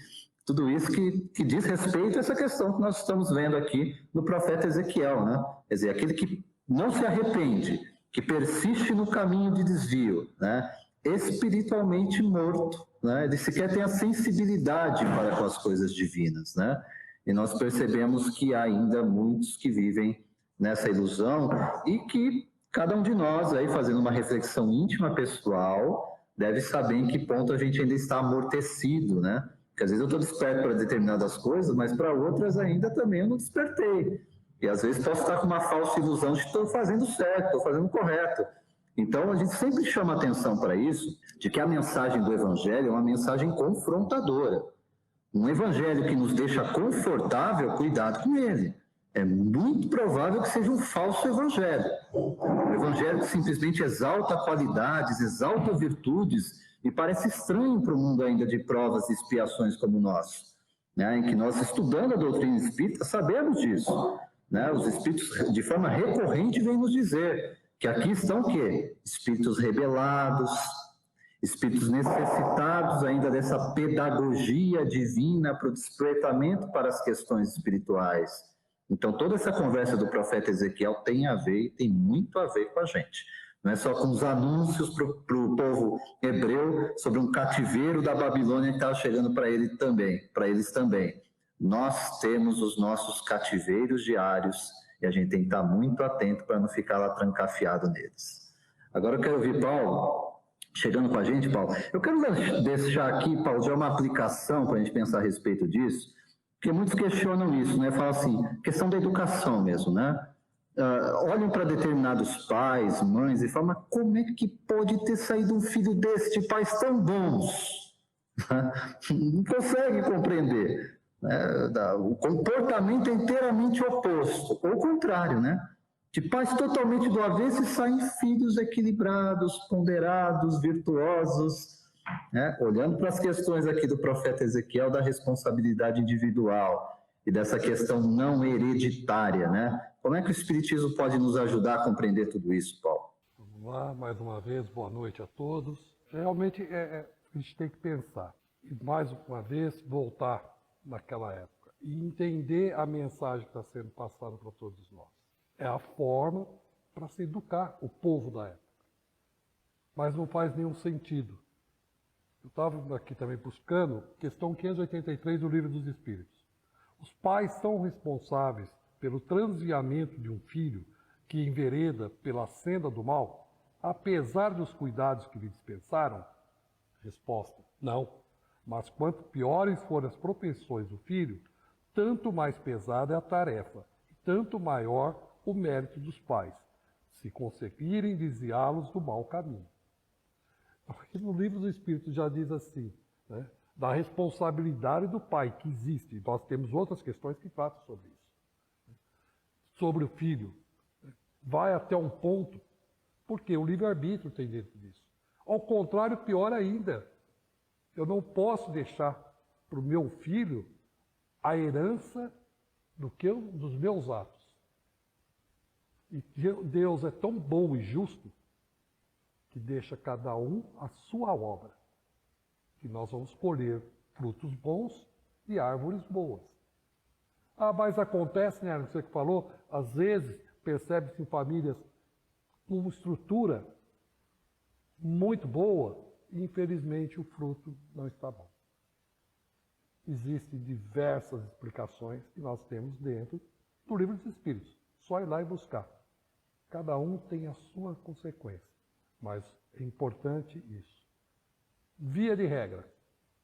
tudo isso que diz respeito a essa questão que nós estamos vendo aqui no profeta Ezequiel, né? Quer dizer, aquele que não se arrepende, que persiste no caminho de desvio, né? Espiritualmente morto, né? Ele sequer tem a sensibilidade para com as coisas divinas, né? E nós percebemos que há ainda muitos que vivem nessa ilusão e que cada um de nós, aí, fazendo uma reflexão íntima, pessoal, deve saber em que ponto a gente ainda está amortecido, né? Porque às vezes eu estou desperto para determinadas coisas, mas para outras ainda também eu não despertei. E às vezes posso estar com uma falsa ilusão de que estou fazendo certo, estou fazendo correto. Então a gente sempre chama atenção para isso, de que a mensagem do Evangelho é uma mensagem confrontadora. Um Evangelho que nos deixa confortável, cuidado com ele. É muito provável que seja um falso Evangelho. Um Evangelho que simplesmente exalta qualidades, exalta virtudes, e parece estranho para o mundo ainda de provas e expiações como o nosso, né? Em que nós, estudando a doutrina espírita, sabemos disso, né? Os espíritos, de forma recorrente, vêm nos dizer que aqui estão o quê? Espíritos rebelados, espíritos necessitados ainda dessa pedagogia divina para o despertamento para as questões espirituais. Então, toda essa conversa do profeta Ezequiel tem a ver, e tem muito a ver com a gente. Não é só com os anúncios para o povo hebreu sobre um cativeiro da Babilônia que estava chegando para eles também. Nós temos os nossos cativeiros diários e a gente tem que estar muito atento para não ficar lá trancafiado neles. Agora eu quero ouvir Paulo, chegando com a gente, Paulo. Eu quero deixar aqui, Paulo, já uma aplicação para a gente pensar a respeito disso, porque muitos questionam isso, né? Falam assim, questão da educação mesmo, né? Olham para determinados pais, mães e falam, mas como é que pode ter saído um filho desse, de pais tão bons? Não consegue compreender. O comportamento é inteiramente oposto, ou o contrário, né? De pais totalmente do avesso e saem filhos equilibrados, ponderados, virtuosos, né? Olhando para as questões aqui do profeta Ezequiel da responsabilidade individual e dessa questão não hereditária, né? Como é que o Espiritismo pode nos ajudar a compreender tudo isso, Paulo? Vamos lá, mais uma vez, boa noite a todos. Realmente a gente tem que pensar, e mais uma vez voltar naquela época e entender a mensagem que está sendo passada para todos nós. É a forma para se educar o povo da época. Mas não faz nenhum sentido. Eu estava aqui também buscando questão 583 do Livro dos Espíritos. Os pais são responsáveis pelo transviamento de um filho que envereda pela senda do mal, apesar dos cuidados que lhe dispensaram? Resposta: não. Mas quanto piores forem as propensões do filho, tanto mais pesada é a tarefa, e tanto maior o mérito dos pais, se conseguirem desviá-los do mau caminho. Aqui no Livro dos Espíritos já diz assim, né, da responsabilidade do pai que existe. Nós temos outras questões que tratam sobre isso. Sobre o filho, vai até um ponto, porque o livre-arbítrio tem dentro disso. Ao contrário, pior ainda, eu não posso deixar para o meu filho a herança dos meus atos. E Deus é tão bom e justo que deixa cada um a sua obra. Que nós vamos colher frutos bons e árvores boas. Mas acontece, né, você que falou, às vezes percebe-se em famílias com uma estrutura muito boa e infelizmente o fruto não está bom. Existem diversas explicações que nós temos dentro do Livro dos Espíritos. Só ir lá e buscar. Cada um tem a sua consequência, mas é importante isso. Via de regra,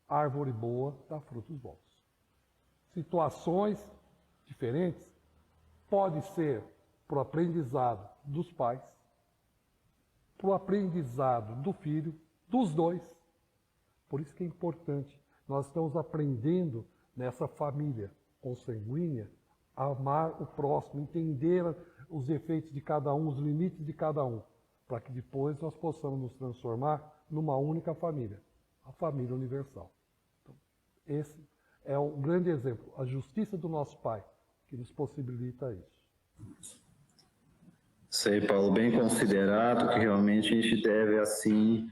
árvore boa dá frutos bons. Situações diferentes pode ser para o aprendizado dos pais, para o aprendizado do filho, dos dois. Por isso que é importante. Nós estamos aprendendo nessa família consanguínea a amar o próximo, entender os efeitos de cada um, os limites de cada um, para que depois nós possamos nos transformar numa única família, a família universal. Então, esse é um grande exemplo, a justiça do nosso Pai, que nos possibilita isso. Sei, Paulo, bem considerado, que realmente a gente deve, assim,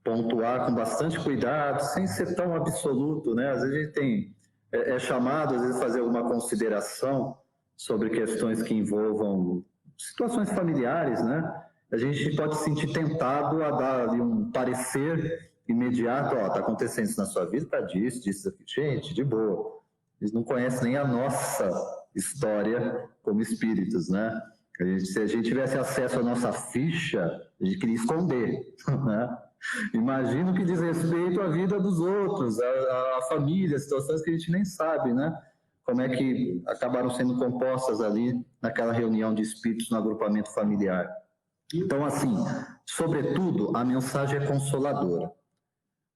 pontuar com bastante cuidado, sem ser tão absoluto, né? Às vezes a gente é chamado, às vezes, a fazer alguma consideração sobre questões que envolvam situações familiares, né? A gente pode se sentir tentado a dar ali um parecer imediato, está acontecendo isso na sua vida, tá disso aqui. Gente, de boa. Eles não conhecem nem a nossa história como espíritos, né? Se a gente tivesse acesso à nossa ficha, a gente queria esconder, né? Imagina o que diz respeito à vida dos outros, à família, situações que a gente nem sabe, né? Como é que acabaram sendo compostas ali naquela reunião de espíritos no agrupamento familiar. Então, assim, sobretudo, a mensagem é consoladora.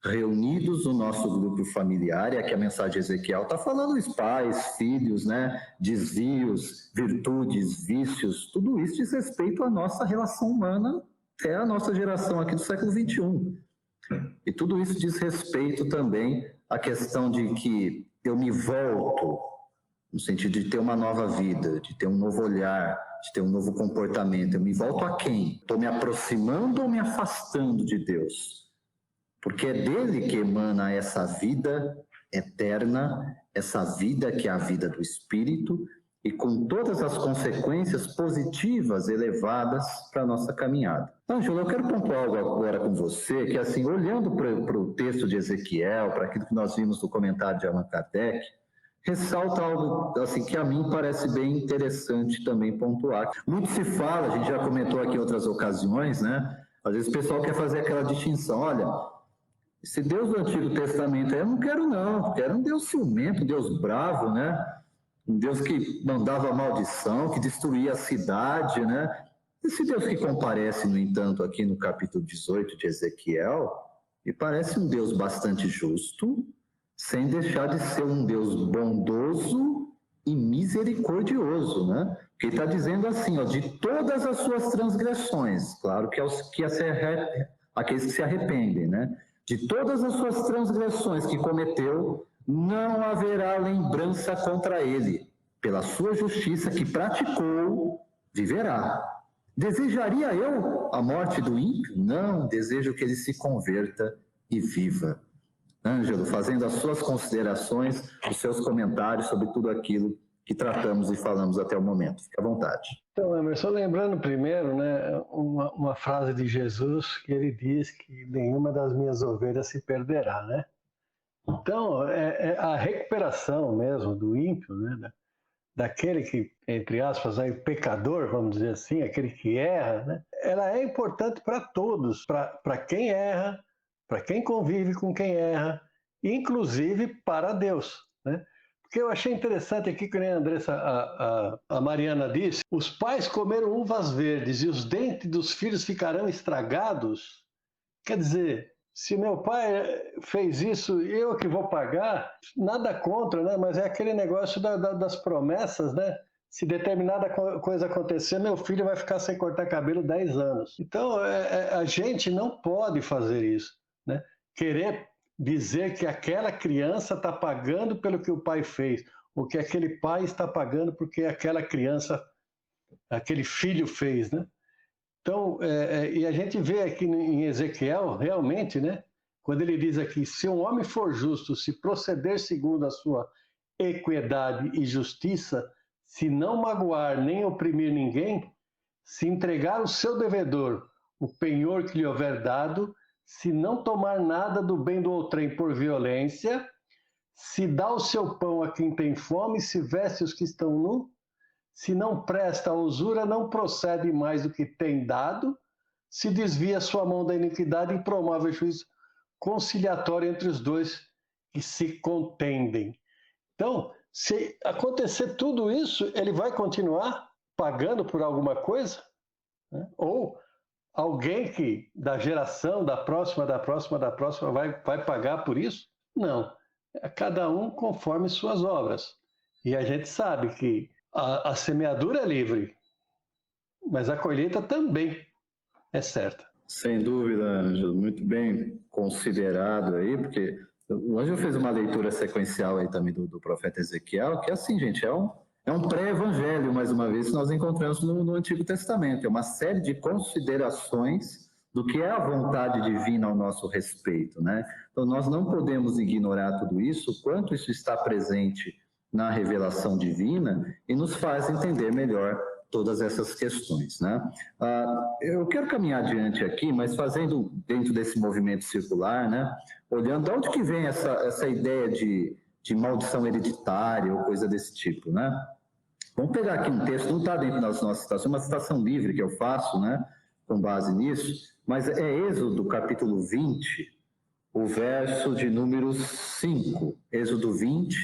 Reunidos no nosso grupo familiar, e aqui a mensagem de Ezequiel está falando dos pais, filhos, né? Desvios, virtudes, vícios, tudo isso diz respeito à nossa relação humana, até a nossa geração aqui do século XXI. E tudo isso diz respeito também à questão de que eu me volto, no sentido de ter uma nova vida, de ter um novo olhar, de ter um novo comportamento. Eu me volto a quem? Estou me aproximando ou me afastando de Deus? Porque é dele que emana essa vida eterna, essa vida que é a vida do Espírito, e com todas as consequências positivas elevadas para a nossa caminhada. Ângelo, eu quero pontuar algo agora com você, que assim, olhando para o texto de Ezequiel, para aquilo que nós vimos no comentário de Allan Kardec, ressalta algo assim, que a mim parece bem interessante também pontuar. Muito se fala, a gente já comentou aqui em outras ocasiões, né? Às vezes o pessoal quer fazer aquela distinção, olha, esse Deus do Antigo Testamento aí eu não quero não, quero um Deus ciumento, um Deus bravo, né? Um Deus que mandava maldição, que destruía a cidade, né? Esse Deus que comparece, no entanto, aqui no capítulo 18 de Ezequiel, me parece um Deus bastante justo, sem deixar de ser um Deus bondoso e misericordioso, né? Porque ele está dizendo assim, ó, de todas as suas transgressões, claro que aqueles que se arrependem, né? De todas as suas transgressões que cometeu, não haverá lembrança contra ele. Pela sua justiça que praticou, viverá. Desejaria eu a morte do ímpio? Não, desejo que ele se converta e viva. Ângelo, fazendo as suas considerações, os seus comentários sobre tudo aquilo que tratamos e falamos até o momento. Fique à vontade. Então, Emerson, lembrando primeiro, né, uma frase de Jesus que ele diz que nenhuma das minhas ovelhas se perderá, né? Então, é a recuperação mesmo do ímpio, né, daquele que, entre aspas, é pecador, vamos dizer assim, aquele que erra, né? Ela é importante para todos, para quem erra, para quem convive com quem erra, inclusive para Deus, né? Porque eu achei interessante aqui que a Andressa, a Mariana disse, os pais comeram uvas verdes e os dentes dos filhos ficarão estragados. Quer dizer, se meu pai fez isso, eu que vou pagar, nada contra, né? Mas é aquele negócio das promessas, né? Se determinada coisa acontecer, meu filho vai ficar sem cortar cabelo 10 anos. Então, a gente não pode fazer isso, né? Querer dizer que aquela criança está pagando pelo que o pai fez, ou que aquele pai está pagando porque aquela criança, aquele filho fez, né? Então, e a gente vê aqui em Ezequiel, realmente, né? Quando ele diz aqui, se um homem for justo, se proceder segundo a sua equidade e justiça, se não magoar nem oprimir ninguém, se entregar o seu devedor, o penhor que lhe houver dado, se não tomar nada do bem do outrem por violência, se dá o seu pão a quem tem fome, se veste os que estão nus, se não presta a usura, não procede mais do que tem dado, se desvia sua mão da iniquidade e promove o juízo conciliatório entre os dois que se contendem. Então, se acontecer tudo isso, ele vai continuar pagando por alguma coisa? Né? Ou alguém que da geração, da próxima, vai pagar por isso? Não. É cada um conforme suas obras. E a gente sabe que a semeadura é livre, mas a colheita também é certa. Sem dúvida, Ângelo, muito bem considerado aí, porque o Ângelo fez uma leitura sequencial aí também do profeta Ezequiel, que assim, gente, é um pré-evangelho, mais uma vez, que nós encontramos no Antigo Testamento. É uma série de considerações do que é a vontade divina ao nosso respeito, né? Então, nós não podemos ignorar tudo isso, o quanto isso está presente na revelação divina e nos faz entender melhor todas essas questões, né? Eu quero caminhar adiante aqui, mas fazendo dentro desse movimento circular, né? Olhando de onde que vem essa ideia de maldição hereditária ou coisa desse tipo, né? Vamos pegar aqui um texto, não está dentro das nossas citações, uma citação livre que eu faço, né, com base nisso, mas é Êxodo, capítulo 20, o verso de número 5. Êxodo 20,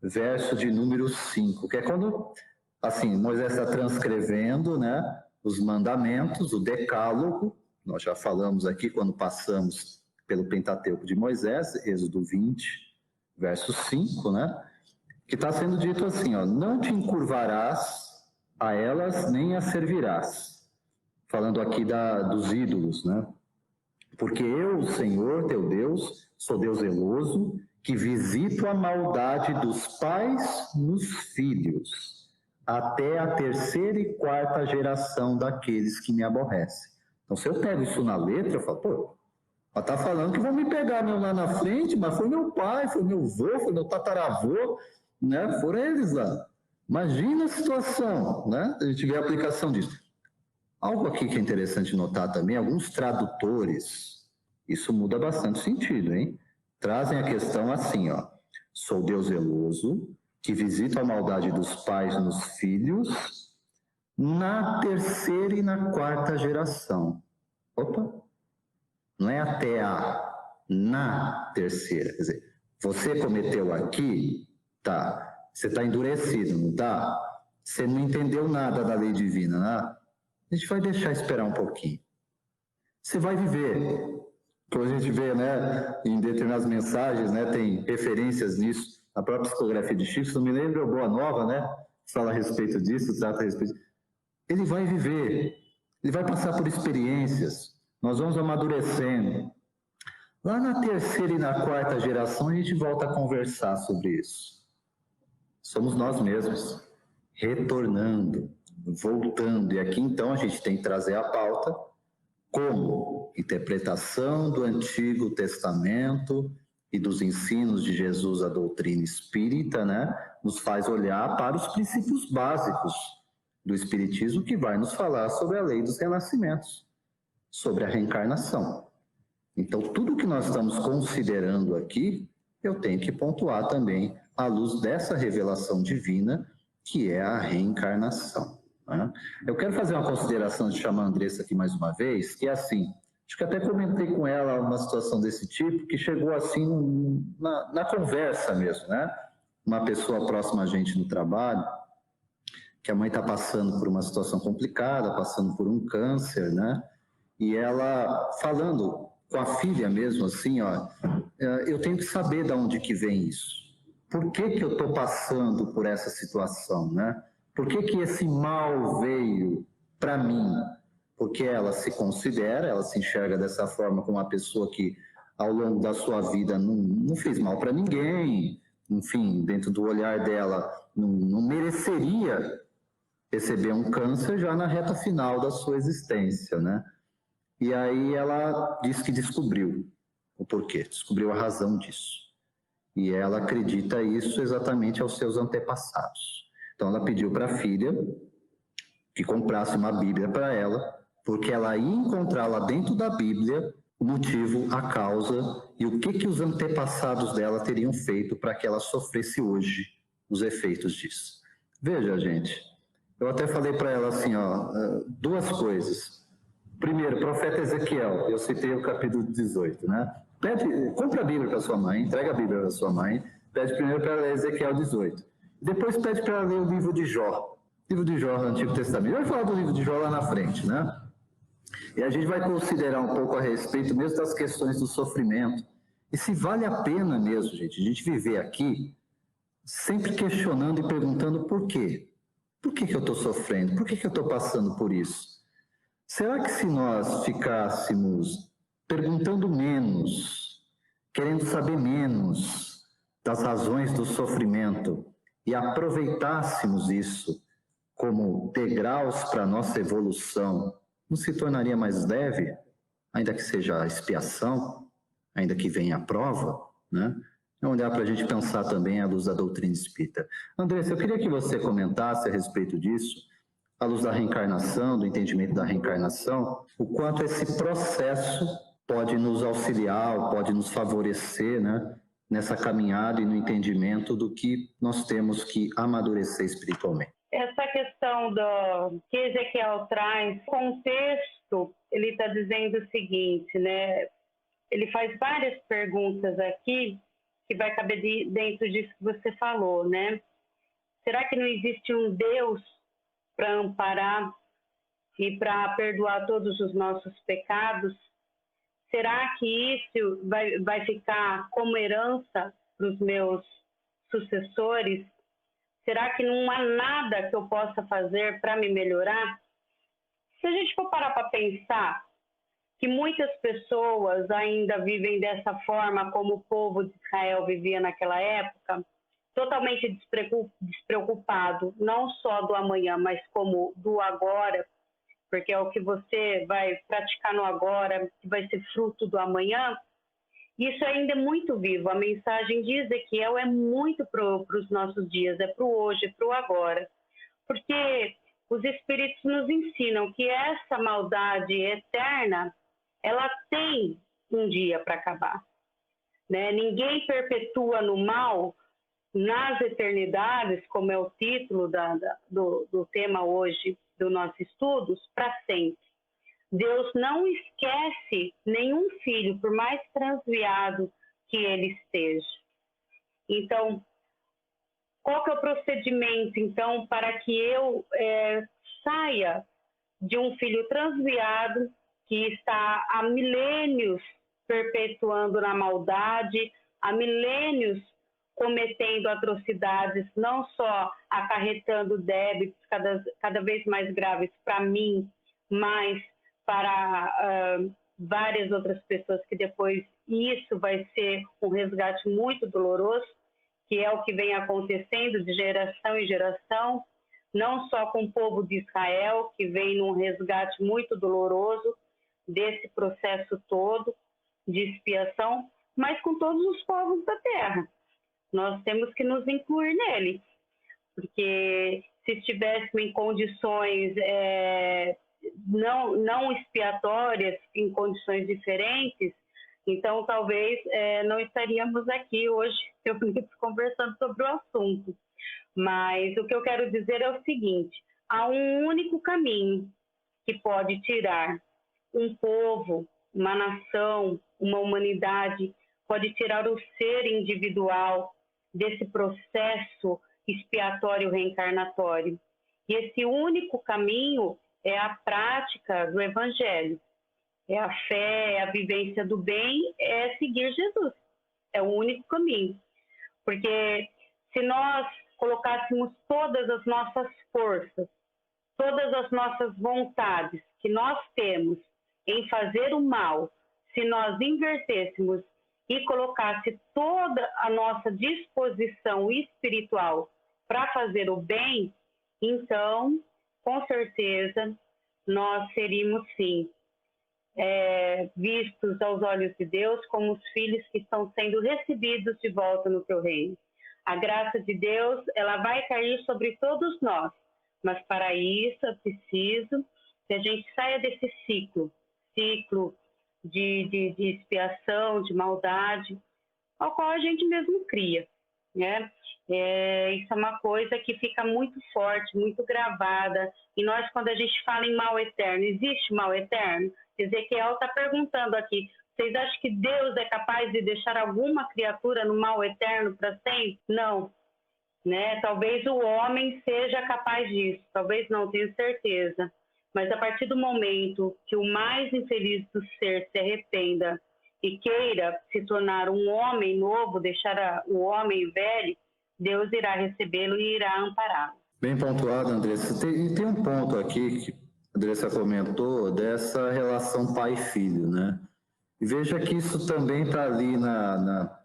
verso de número 5, que é quando, assim, Moisés está transcrevendo, né, os mandamentos, o decálogo. Nós já falamos aqui quando passamos pelo Pentateuco de Moisés, Êxodo 20, verso 5, né? Que está sendo dito assim, ó, não te encurvarás a elas nem as servirás. Falando aqui dos ídolos, né? Porque eu, o Senhor, teu Deus, sou Deus zeloso, que visito a maldade dos pais nos filhos, até a 3ª e 4ª geração daqueles que me aborrecem. Então, se eu pego isso na letra, eu falo, pô, ela está falando que vão me pegar lá na frente, mas foi meu pai, foi meu avô, foi meu tataravô, né? Foram eles lá. Imagina a situação, né? A gente vê a aplicação disso. Algo aqui que é interessante notar também, alguns tradutores, isso muda bastante sentido, hein? Trazem a questão assim, ó. Sou Deus zeloso, que visita a maldade dos pais nos filhos, na 3ª e na 4ª geração. Opa! Não é até na 3ª. Quer dizer, você cometeu aqui, tá? Você está endurecido, não tá? Você não entendeu nada da lei divina, né? A gente vai deixar esperar um pouquinho. Você vai viver. Como a gente vê, né, em determinadas mensagens, né, tem referências nisso. A própria psicografia de Chico, se não me lembro, é o Boa Nova, né? Fala a respeito disso, trata a respeito. Ele vai viver. Ele vai passar por experiências. Nós vamos amadurecendo. Lá na 3ª e na 4ª geração, a gente volta a conversar sobre isso. Somos nós mesmos, retornando, voltando. E aqui, então, a gente tem que trazer a pauta como interpretação do Antigo Testamento e dos ensinos de Jesus, a doutrina espírita, né, nos faz olhar para os princípios básicos do Espiritismo, que vai nos falar sobre a lei dos renascimentos, sobre a reencarnação. Então, tudo que nós estamos considerando aqui, eu tenho que pontuar também à luz dessa revelação divina, que é a reencarnação. Né? Eu quero fazer uma consideração de chamar a Andressa aqui mais uma vez, que é assim, acho que até comentei com ela uma situação desse tipo, que chegou assim na conversa mesmo, né? Uma pessoa próxima a gente no trabalho, que a mãe está passando por uma situação complicada, passando por um câncer, né? E ela falando com a filha mesmo, assim, ó, eu tenho que saber de onde que vem isso. Por que que eu estou passando por essa situação, né? Por que que esse mal veio para mim? Porque ela se considera, ela se enxerga dessa forma como uma pessoa que, ao longo da sua vida, não fez mal para ninguém, enfim, dentro do olhar dela, não mereceria receber um câncer já na reta final da sua existência, né? E aí ela diz que descobriu o porquê, descobriu a razão disso. E ela acredita isso exatamente aos seus antepassados. Então ela pediu para a filha que comprasse uma Bíblia para ela, porque ela ia encontrar lá dentro da Bíblia o motivo, a causa e o que os antepassados dela teriam feito para que ela sofresse hoje os efeitos disso. Veja, gente, eu até falei para ela assim, ó, duas coisas. Primeiro, profeta Ezequiel, eu citei o capítulo 18, né? Compra a Bíblia para sua mãe, entrega a Bíblia para sua mãe, pede primeiro para ela ler Ezequiel 18. Depois pede para ela ler o livro de Jó. Livro de Jó no Antigo Testamento. Vai falar do livro de Jó lá na frente, né? E a gente vai considerar um pouco a respeito mesmo das questões do sofrimento. E se vale a pena mesmo, gente, a gente viver aqui sempre questionando e perguntando por quê? Por que eu estou sofrendo? Por que eu estou passando por isso? Será que se nós ficássemos perguntando menos, querendo saber menos das razões do sofrimento e aproveitássemos isso como degraus para a nossa evolução, não se tornaria mais leve, ainda que seja a expiação, ainda que venha a prova, né? É olhar para a gente pensar também à luz da doutrina espírita. Andressa, eu queria que você comentasse a respeito disso, à luz da reencarnação, do entendimento da reencarnação, o quanto esse processo pode nos auxiliar, pode nos favorecer, né, nessa caminhada e no entendimento do que nós temos que amadurecer espiritualmente. essa questão que Ezequiel traz, o contexto, ele está dizendo o seguinte, né? Ele faz várias perguntas aqui que vai caber dentro disso que você falou, né? Será que não existe um Deus para amparar e para perdoar todos os nossos pecados? Será que isso vai ficar como herança para os meus sucessores? Será que não há nada que eu possa fazer para me melhorar? Se a gente for parar para pensar que muitas pessoas ainda vivem dessa forma como o povo de Israel vivia naquela época, totalmente despreocupado, não só do amanhã, mas como do agora, porque é o que você vai praticar no agora, que vai ser fruto do amanhã, isso ainda é muito vivo. A mensagem de Ezequiel é muito para os nossos dias, é para o hoje, para o agora. Porque os Espíritos nos ensinam que essa maldade eterna, ela tem um dia para acabar. Né? Ninguém perpetua no mal nas eternidades, como é o título do tema hoje do nosso estudos, para sempre. Deus não esquece nenhum filho, por mais transviado que ele esteja. Então, qual que é o procedimento, então, para que eu saia de um filho transviado que está há milênios perpetuando na maldade, há milênios cometendo atrocidades, não só acarretando débitos cada vez mais graves para mim, mas para várias outras pessoas, que depois isso vai ser um resgate muito doloroso, que é o que vem acontecendo de geração em geração, não só com o povo de Israel, que vem num resgate muito doloroso desse processo todo de expiação, mas com todos os povos da terra. Nós temos que nos incluir nele, porque se estivéssemos em condições não expiatórias, em condições diferentes, então talvez não estaríamos aqui hoje reunidos conversando sobre o assunto. Mas o que eu quero dizer é o seguinte: há um único caminho que pode tirar um povo, uma nação, uma humanidade, pode tirar o ser individual desse processo expiatório reencarnatório. E esse único caminho é a prática do Evangelho. É a fé, é a vivência do bem, é seguir Jesus. É o único caminho. Porque se nós colocássemos todas as nossas forças, todas as nossas vontades que nós temos em fazer o mal, se nós invertêssemos e colocasse toda a nossa disposição espiritual para fazer o bem, então, com certeza, nós seríamos, sim, vistos aos olhos de Deus como os filhos que estão sendo recebidos de volta no seu reino. A graça de Deus, ela vai cair sobre todos nós, mas para isso é preciso que a gente saia desse ciclo de expiação, de maldade, ao qual a gente mesmo cria, né? Isso é uma coisa que fica muito forte, muito gravada. E nós, quando a gente fala em mal eterno, existe mal eterno? Ezequiel está perguntando aqui, vocês acham que Deus é capaz de deixar alguma criatura no mal eterno para sempre? Não. Né? Talvez o homem seja capaz disso, talvez não, tenho certeza. Mas a partir do momento que o mais infeliz do ser se arrependa e queira se tornar um homem novo, deixar o homem velho, Deus irá recebê-lo e irá ampará-lo. Bem pontuado, Andressa. Tem um ponto aqui que a Andressa comentou dessa relação pai e filho, né? E veja que isso também está ali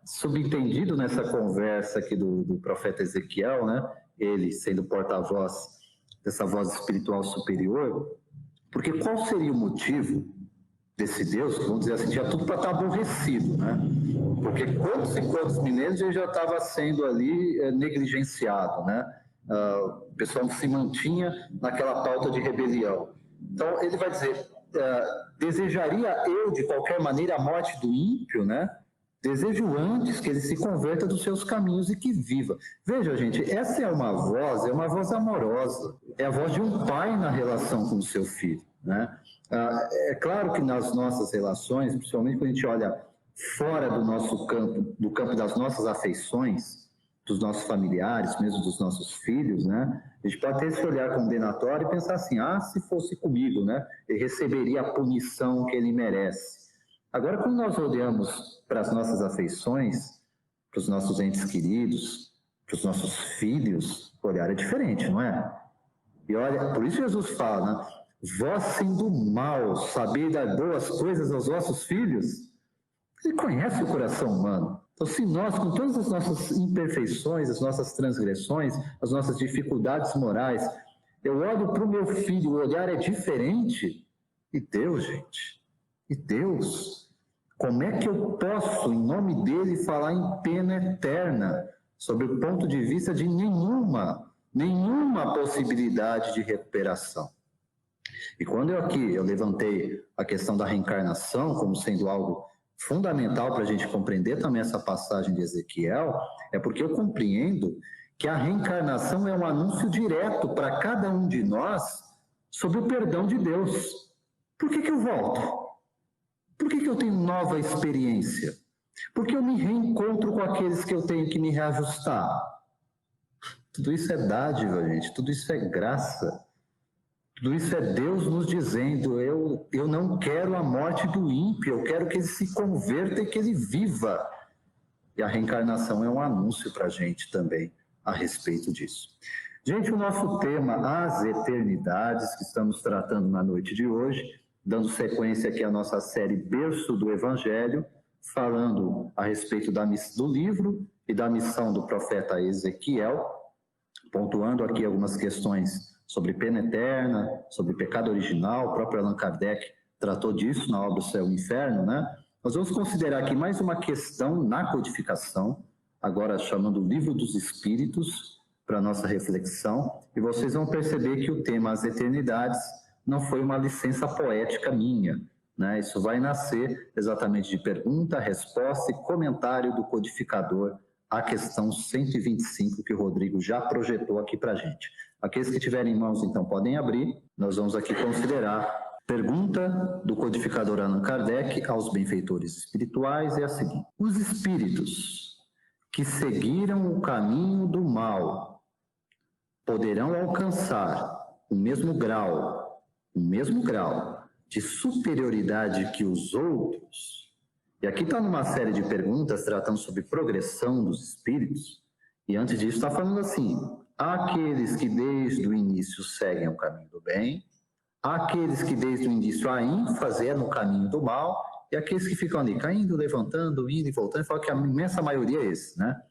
subentendido nessa conversa aqui do profeta Ezequiel, né? Ele sendo porta-voz dessa voz espiritual superior, porque qual seria o motivo desse Deus, vamos dizer assim, tinha tudo para estar aborrecido, né? Porque quantos e quantos milênios ele já estava sendo ali negligenciado, né? O pessoal se mantinha naquela pauta de rebelião. Então ele vai dizer, desejaria eu de qualquer maneira a morte do ímpio, né? Desejo antes que ele se converta dos seus caminhos e que viva. Veja, gente, essa é uma voz amorosa. É a voz de um pai na relação com o seu filho, né? É claro que nas nossas relações, principalmente quando a gente olha fora do nosso campo, do campo das nossas afeições, dos nossos familiares, mesmo dos nossos filhos, né? A gente pode ter esse olhar condenatório e pensar assim, se fosse comigo, né? Ele receberia a punição que ele merece. Agora, quando nós olhamos para as nossas afeições, para os nossos entes queridos, para os nossos filhos, o olhar é diferente, não é? E olha, por isso Jesus fala, né? Vós sendo mal, saber dar boas coisas aos vossos filhos. Ele conhece o coração humano. Então, se nós, com todas as nossas imperfeições, as nossas transgressões, as nossas dificuldades morais, eu olho para o meu filho, o olhar é diferente. E Deus, gente, e Deus, como é que eu posso, em nome dele, falar em pena eterna, sobre o ponto de vista de nenhuma possibilidade de recuperação? E quando eu levantei a questão da reencarnação como sendo algo fundamental para a gente compreender também essa passagem de Ezequiel, é porque eu compreendo que a reencarnação é um anúncio direto para cada um de nós sobre o perdão de Deus. Por que eu volto? Por que eu tenho nova experiência? Por que eu me reencontro com aqueles que eu tenho que me reajustar? Tudo isso é dádiva, gente. Tudo isso é graça. Tudo isso é Deus nos dizendo, eu não quero a morte do ímpio, eu quero que ele se converta e que ele viva. E a reencarnação é um anúncio para a gente também a respeito disso. Gente, o nosso tema, as eternidades, que estamos tratando na noite de hoje, dando sequência aqui à nossa série Berço do Evangelho, falando a respeito do livro e da missão do profeta Ezequiel, pontuando aqui algumas questões sobre pena eterna, sobre pecado original. O próprio Allan Kardec tratou disso na obra O Céu e o Inferno, né? Nós vamos considerar aqui mais uma questão na codificação, agora chamando o Livro dos Espíritos, para a nossa reflexão, e vocês vão perceber que o tema As Eternidades não foi uma licença poética minha, né? Isso vai nascer exatamente de pergunta, resposta e comentário do codificador à questão 125 que o Rodrigo já projetou aqui para a gente. Aqueles que tiverem em mãos, então, podem abrir. Nós vamos aqui considerar pergunta do codificador Allan Kardec aos benfeitores espirituais, é a seguinte: os espíritos que seguiram o caminho do mal poderão alcançar o mesmo grau de superioridade que os outros? E aqui está numa série de perguntas tratando sobre progressão dos espíritos, e antes disso está falando assim: aqueles que desde o início seguem o caminho do bem, aqueles que desde o início a ênfase é no caminho do mal, e aqueles que ficam ali caindo, levantando, indo e voltando, e falam que a imensa maioria é esse, né?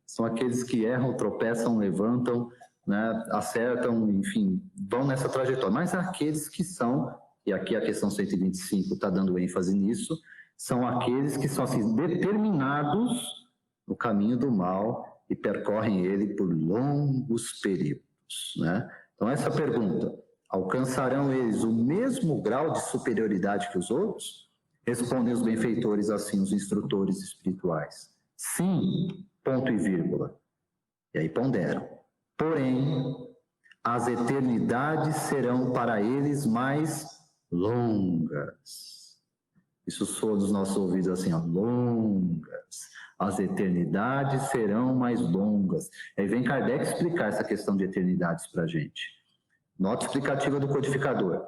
São aqueles que erram, tropeçam, levantam, né? Acertam, enfim, vão nessa trajetória. Mas aqueles que são, e aqui a questão 125 está dando ênfase nisso, são aqueles que são assim, determinados no caminho do mal e percorrem ele por longos períodos, né? Então, essa pergunta: alcançarão eles o mesmo grau de superioridade que os outros? Respondem os benfeitores assim, os instrutores espirituais: sim, ponto e vírgula. E aí ponderam: porém, as eternidades serão para eles mais longas. Isso soa dos nossos ouvidos assim, ó, longas. As eternidades serão mais longas. Aí vem Kardec explicar essa questão de eternidades para a gente. Nota explicativa do codificador: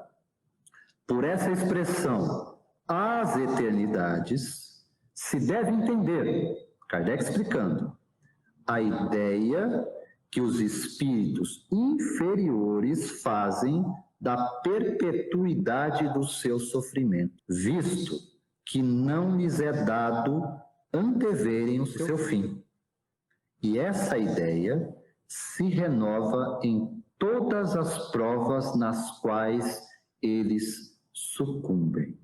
por essa expressão, as eternidades, se deve entender, Kardec explicando, a ideia que os espíritos inferiores fazem da perpetuidade do seu sofrimento, visto que não lhes é dado anteverem o seu fim. E essa ideia se renova em todas as provas nas quais eles sucumbem.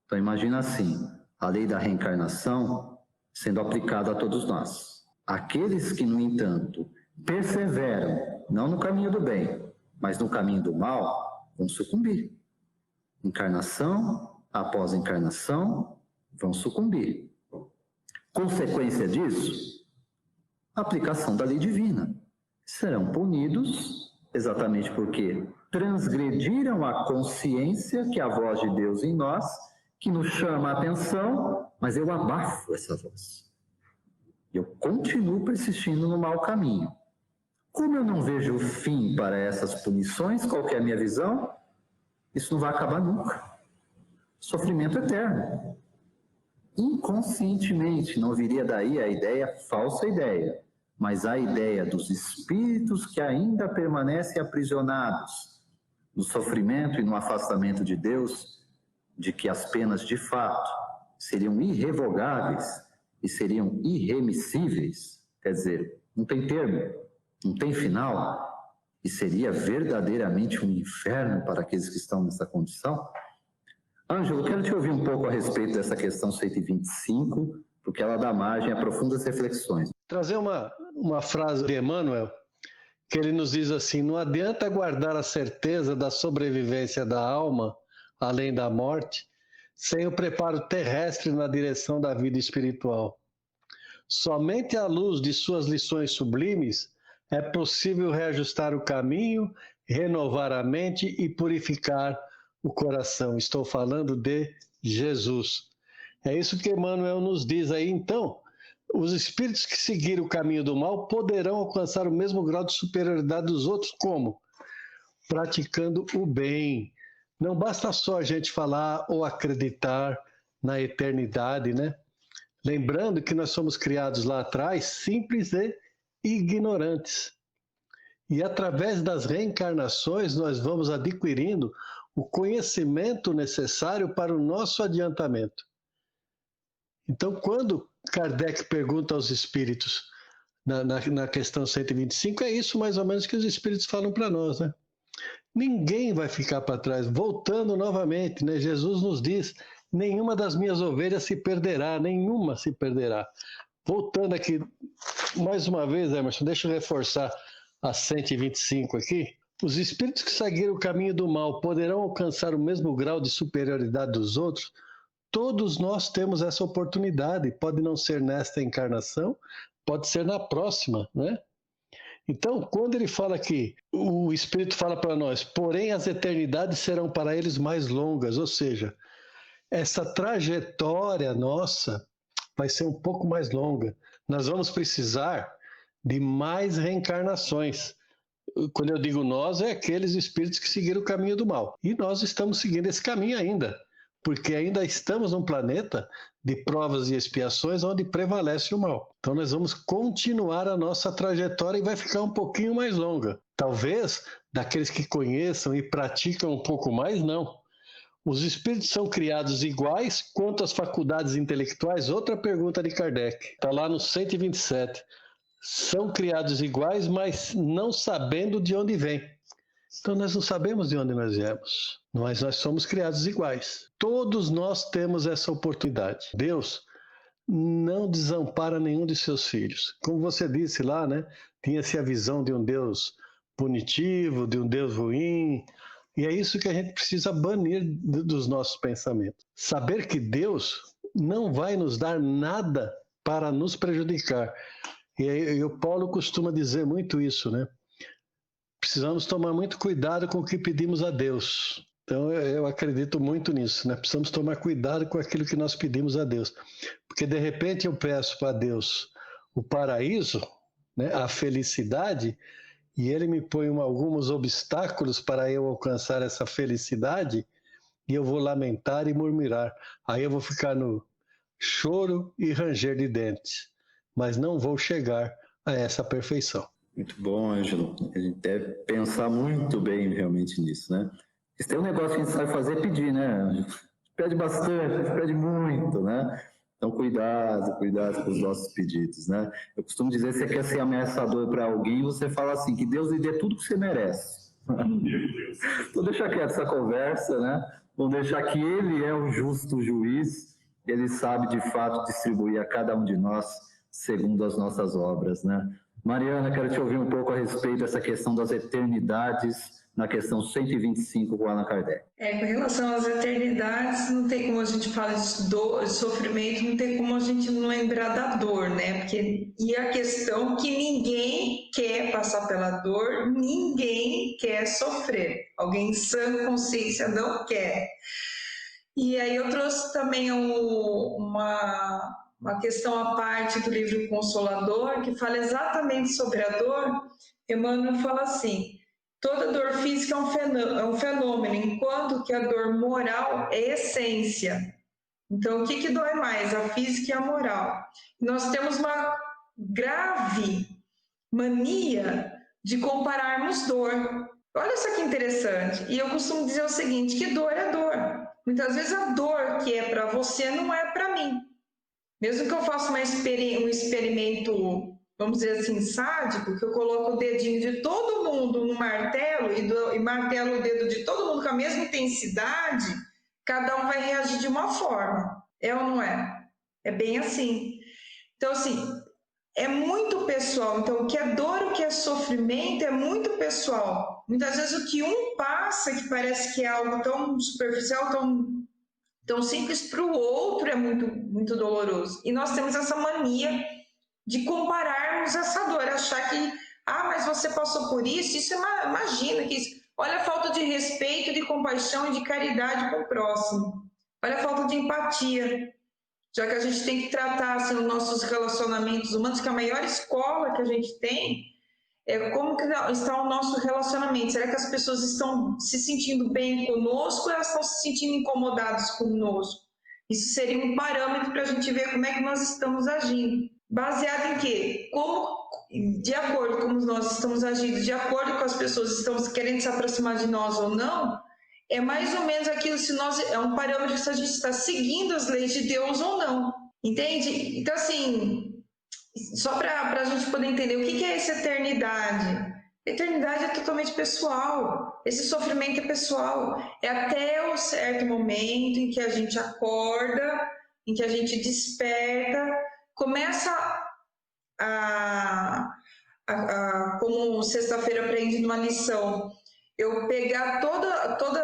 Então imagina assim, a lei da reencarnação sendo aplicada a todos nós. Aqueles que, no entanto, perseveram, não no caminho do bem, mas no caminho do mal, vão sucumbir. Encarnação após encarnação, vão sucumbir. Consequência disso, a aplicação da lei divina. Serão punidos exatamente porque transgrediram a consciência, que é a voz de Deus em nós, que nos chama a atenção, mas eu abafo essa voz. Eu continuo persistindo no mau caminho. Como eu não vejo o fim para essas punições, qual que é a minha visão? Isso não vai acabar nunca. Sofrimento eterno. Inconscientemente, não viria daí a ideia, falsa ideia, mas a ideia dos espíritos que ainda permanecem aprisionados no sofrimento e no afastamento de Deus, de que as penas de fato seriam irrevogáveis e seriam irremissíveis, quer dizer, não tem termo, não tem final, e seria verdadeiramente um inferno para aqueles que estão nessa condição. Ângelo, quero te ouvir um pouco a respeito dessa questão 125, porque ela dá margem a profundas reflexões. Trazer uma frase de Emmanuel, que ele nos diz assim: não adianta guardar a certeza da sobrevivência da alma, além da morte, sem o preparo terrestre na direção da vida espiritual. Somente à luz de suas lições sublimes é possível reajustar o caminho, renovar a mente e purificar o coração. Estou falando de Jesus. É isso que Emmanuel nos diz aí. Então, os espíritos que seguirem o caminho do mal poderão alcançar o mesmo grau de superioridade dos outros. Como? Praticando o bem. Não basta só a gente falar ou acreditar na eternidade, né? Lembrando que nós somos criados lá atrás simples e ignorantes. E através das reencarnações nós vamos adquirindo o conhecimento necessário para o nosso adiantamento. Então, quando Kardec pergunta aos espíritos, na questão 125, é isso mais ou menos que os espíritos falam para nós, né? Ninguém vai ficar para trás. Voltando novamente, né? Jesus nos diz: nenhuma das minhas ovelhas se perderá, nenhuma se perderá. Voltando aqui, mais uma vez, Emerson, deixa eu reforçar a 125 aqui. Os espíritos que seguiram o caminho do mal poderão alcançar o mesmo grau de superioridade dos outros? Todos nós temos essa oportunidade. Pode não ser nesta encarnação, pode ser na próxima, né? Então, quando ele fala aqui, o Espírito fala para nós: porém as eternidades serão para eles mais longas, ou seja, essa trajetória nossa vai ser um pouco mais longa. Nós vamos precisar de mais reencarnações. Quando eu digo nós, é aqueles espíritos que seguiram o caminho do mal. E nós estamos seguindo esse caminho ainda, porque ainda estamos num planeta de provas e expiações onde prevalece o mal. Então nós vamos continuar a nossa trajetória e vai ficar um pouquinho mais longa. Talvez, daqueles que conheçam e praticam um pouco mais, não. Os espíritos são criados iguais quanto às faculdades intelectuais? Outra pergunta de Kardec. Está lá no 127. São criados iguais, mas não sabendo de onde vêm. Então nós não sabemos de onde nós viemos, mas nós somos criados iguais. Todos nós temos essa oportunidade. Deus não desampara nenhum de seus filhos. Como você disse lá, né? Tinha-se a visão de um Deus punitivo, de um Deus ruim. E é isso que a gente precisa banir dos nossos pensamentos. Saber que Deus não vai nos dar nada para nos prejudicar. E o Paulo costuma dizer muito isso, né? Precisamos tomar muito cuidado com o que pedimos a Deus. Então, eu acredito muito nisso, né? Precisamos tomar cuidado com aquilo que nós pedimos a Deus. Porque, de repente, eu peço para Deus o paraíso, né? A felicidade, e Ele me põe alguns obstáculos para eu alcançar essa felicidade, e eu vou lamentar e murmurar. Aí eu vou ficar no choro e ranger de dentes, mas não vou chegar a essa perfeição. Muito bom, Ângelo. A gente deve pensar muito bem realmente nisso, né? Esse tem um negócio que a gente sabe fazer, pedir, né, Ângelo? Pede bastante, a gente pede muito, né? Então, cuidado com os nossos pedidos, né? Eu costumo dizer, você quer ser ameaçador para alguém, você fala assim, que Deus lhe dê tudo que você merece. Então, deixa quieto essa conversa, né? Vamos deixar que Ele é o justo juiz, Ele sabe, de fato, distribuir a cada um de nós segundo as nossas obras, né? Mariana, quero te ouvir um pouco a respeito dessa questão das eternidades na questão 125 com Allan Kardec. Com relação às eternidades, não tem como a gente falar de dor, de sofrimento, não tem como a gente não lembrar da dor, né? E a questão que ninguém quer passar pela dor, ninguém quer sofrer. Alguém em sã consciência não quer. E aí eu trouxe também uma questão à parte do livro Consolador, que fala exatamente sobre a dor. Emmanuel fala assim: toda dor física é um fenômeno, enquanto que a dor moral é essência. Então, o que dói mais, a física e a moral? Nós temos uma grave mania de compararmos dor. Olha só que interessante. E eu costumo dizer o seguinte, que dor é dor. Muitas vezes a dor que é para você não é para mim. Mesmo que eu faça um experimento, vamos dizer assim, sádico, que eu coloco o dedinho de todo mundo no martelo e martelo o dedo de todo mundo com a mesma intensidade, cada um vai reagir de uma forma. É ou não é? É bem assim. Então, assim, é muito pessoal. Então, o que é dor, o que é sofrimento é muito pessoal. Muitas vezes o que um passa, que parece que é algo tão superficial, tão simples, para o outro é muito, muito doloroso. E nós temos essa mania de compararmos essa dor, achar que, mas você passou por isso, imagina que isso. Olha a falta de respeito, de compaixão e de caridade com o próximo. Olha a falta de empatia. Já que a gente tem que tratar assim, os nossos relacionamentos humanos, que a maior escola que a gente tem é como que está o nosso relacionamento. Será que as pessoas estão se sentindo bem conosco ou elas estão se sentindo incomodadas conosco? Isso seria um parâmetro para a gente ver como é que nós estamos agindo. Baseado em quê? De acordo com como nós estamos agindo, de acordo com as pessoas estão querendo se aproximar de nós ou não, é mais ou menos aquilo, é um parâmetro se a gente está seguindo as leis de Deus ou não, entende? Então, assim, só para a gente poder entender o que é essa eternidade. Eternidade é totalmente pessoal, esse sofrimento é pessoal, é até um certo momento em que a gente acorda, em que a gente desperta, começa como sexta-feira aprendi numa lição, eu pegar toda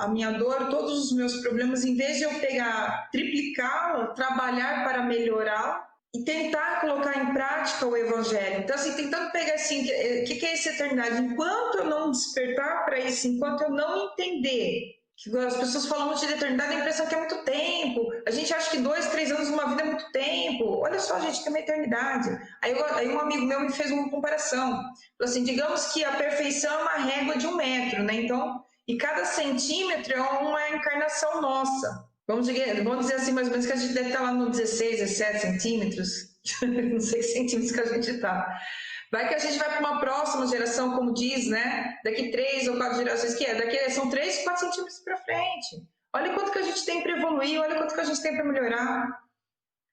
a minha dor, todos os meus problemas, em vez de eu pegar, triplicá-lo, trabalhar para melhorar e tentar colocar em prática o Evangelho. Então, assim, tentando pegar assim, o que é essa eternidade? Enquanto eu não despertar para isso, enquanto eu não entender, que as pessoas falam muito de eternidade, a impressão que é muito tempo. A gente acha que 2, 3 anos uma vida é muito tempo. Olha só, gente, que é uma eternidade. Aí um amigo meu me fez uma comparação. Falou assim, digamos que a perfeição é uma régua de 1 metro, né? Então, e cada centímetro é uma encarnação nossa. Vamos dizer assim, mais ou menos, que a gente deve estar lá no 16, 17 centímetros. Não sei que centímetros que a gente está. Vai que a gente vai para uma próxima geração, como diz, né? Daqui 3 ou 4 gerações, são 3, 4 centímetros para frente. Olha quanto que a gente tem para evoluir, olha quanto que a gente tem para melhorar.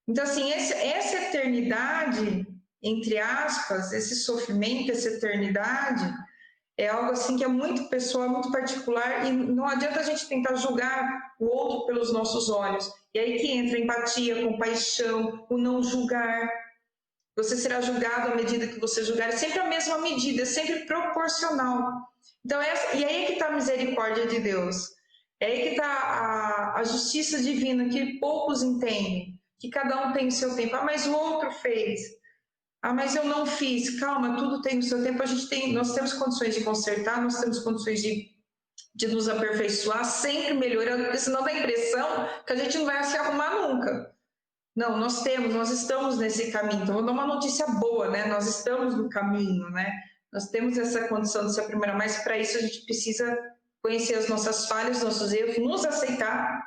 Então, assim, essa eternidade, entre aspas, esse sofrimento, essa eternidade, é algo assim que é muito pessoal, muito particular, e não adianta a gente tentar julgar o outro pelos nossos olhos. E aí que entra a empatia, a compaixão, o não julgar. Você será julgado à medida que você julgar, é sempre a mesma medida, é sempre proporcional. Então, e aí é que está a misericórdia de Deus. É aí que está a justiça divina, que poucos entendem, que cada um tem o seu tempo. Mas o outro fez. Mas eu não fiz. Calma, tudo tem o seu tempo. Nós temos condições de consertar, nós temos condições de nos aperfeiçoar, sempre melhorando, porque senão dá a impressão que a gente não vai se arrumar nunca. Não, nós estamos nesse caminho. Então, vou dar uma notícia boa, né? Nós estamos no caminho, né? Nós temos essa condição de se aprimorar, mas para isso a gente precisa conhecer as nossas falhas, nossos erros, nos aceitar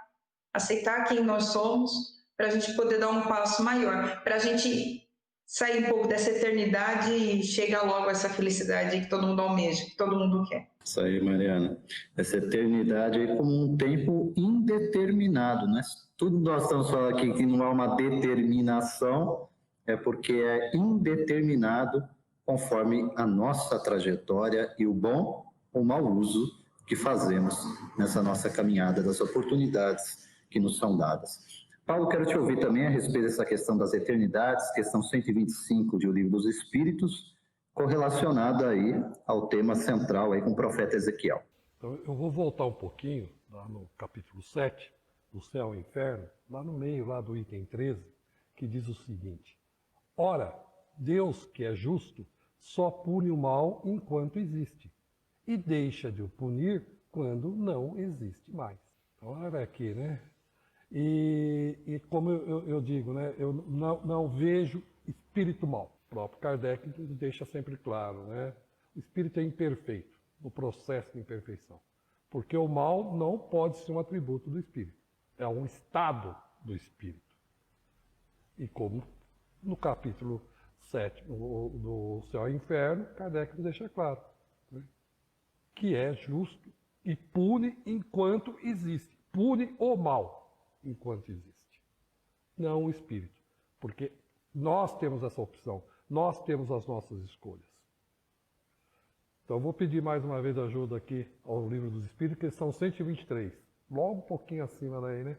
quem nós somos, para a gente poder dar um passo maior, para a gente sair um pouco dessa eternidade e chegar logo a essa felicidade que todo mundo almeja, que todo mundo quer. Isso aí, Mariana. Essa eternidade é como um tempo indeterminado, né? Tudo nós estamos falando aqui que não há uma determinação, é porque é indeterminado conforme a nossa trajetória e o bom ou mau uso que fazemos nessa nossa caminhada, das oportunidades que nos são dadas. Paulo, quero te ouvir também a respeito dessa questão das eternidades, questão 125 de O Livro dos Espíritos, correlacionado aí ao tema central aí com o profeta Ezequiel. Então, eu vou voltar um pouquinho, lá no capítulo 7, do céu e inferno, lá no meio, lá do item 13, que diz o seguinte: ora, Deus, que é justo, só pune o mal enquanto existe, e deixa de o punir quando não existe mais. Então, olha aqui, né? E como eu digo, né? Eu não vejo espírito mal. O próprio Kardec deixa sempre claro, né? O espírito é imperfeito, no processo de imperfeição. Porque o mal não pode ser um atributo do espírito. É um estado do espírito. E como no capítulo 7 do Céu e Inferno, Kardec deixa claro, né? Que é justo e pune enquanto existe. Pune o mal enquanto existe. Não o espírito. Porque nós temos essa opção. Nós temos as nossas escolhas. Então, eu vou pedir mais uma vez ajuda aqui ao Livro dos Espíritos, questão 123. Logo um pouquinho acima daí, né?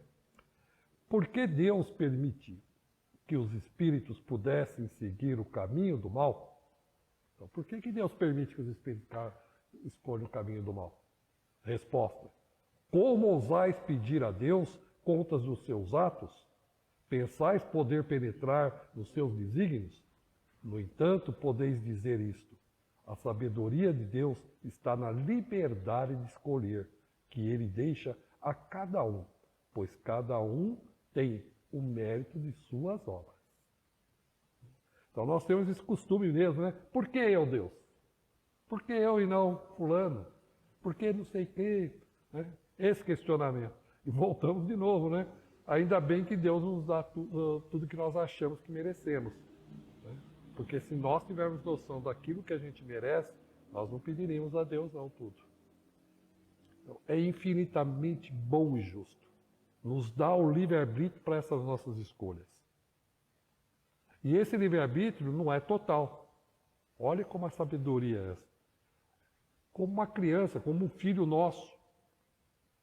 Por que Deus permitiu que os espíritos pudessem seguir o caminho do mal? Então, por que Deus permite que os espíritos escolham o caminho do mal? Resposta: como ousais pedir a Deus contas dos seus atos? Pensais poder penetrar nos seus desígnios? No entanto, podeis dizer isto: a sabedoria de Deus está na liberdade de escolher, que Ele deixa a cada um, pois cada um tem o mérito de suas obras. Então nós temos esse costume mesmo, né? Por que eu, Deus? Por que eu e não fulano? Por que não sei quem? Né? Esse questionamento. E voltamos de novo, né? Ainda bem que Deus nos dá tudo que nós achamos que merecemos. Né? Porque se nós tivermos noção daquilo que a gente merece, nós não pediríamos a Deus não tudo. Então, é infinitamente bom e justo. Nos dá o livre-arbítrio para essas nossas escolhas. E esse livre-arbítrio não é total. Olha como a sabedoria é essa. Como uma criança, como um filho nosso,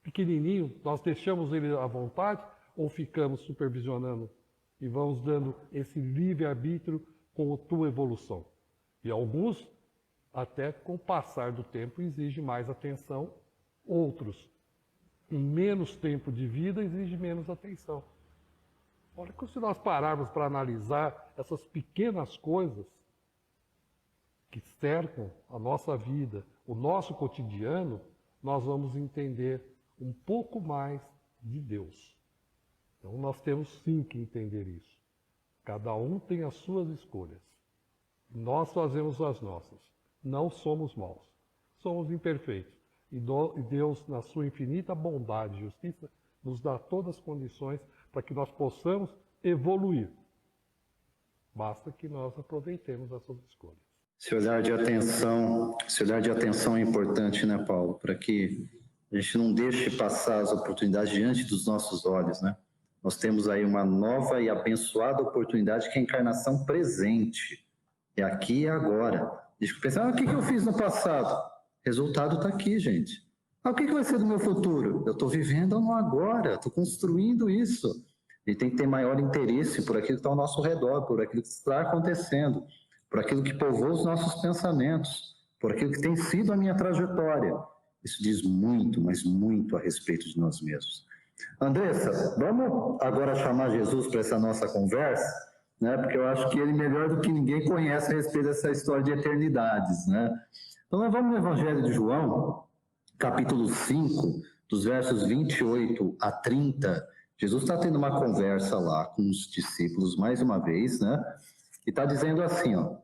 pequenininho, nós deixamos ele à vontade ou ficamos supervisionando e vamos dando esse livre-arbítrio com a tua evolução? E alguns, até com o passar do tempo, exigem mais atenção, outros, com menos tempo de vida, exigem menos atenção. Olha, se nós pararmos para analisar essas pequenas coisas que cercam a nossa vida, o nosso cotidiano, nós vamos entender um pouco mais de Deus. Então nós temos sim que entender isso. Cada um tem as suas escolhas. Nós fazemos as nossas. Não somos maus. Somos imperfeitos. E Deus, na sua infinita bondade e justiça, nos dá todas as condições para que nós possamos evoluir. Basta que nós aproveitemos as suas escolhas. Esse olhar de atenção é importante, né, Paulo? Para que a gente não deixe passar as oportunidades diante dos nossos olhos, né? Nós temos aí uma nova e abençoada oportunidade que é a encarnação presente. É aqui e agora. Deixa eu pensar, o que eu fiz no passado? O resultado está aqui, gente. O que vai ser do meu futuro? Eu estou vivendo no agora, estou construindo isso. E tem que ter maior interesse por aquilo que está ao nosso redor, por aquilo que está acontecendo, por aquilo que povoa os nossos pensamentos, por aquilo que tem sido a minha trajetória. Isso diz muito, mas muito a respeito de nós mesmos. Andressa, vamos agora chamar Jesus para essa nossa conversa, né? Porque eu acho que ele melhor do que ninguém conhece a respeito dessa história de eternidades, né? Então nós vamos no Evangelho de João, capítulo 5, dos versos 28 a 30. Jesus está tendo uma conversa lá com os discípulos, mais uma vez, né? E está dizendo assim, ó: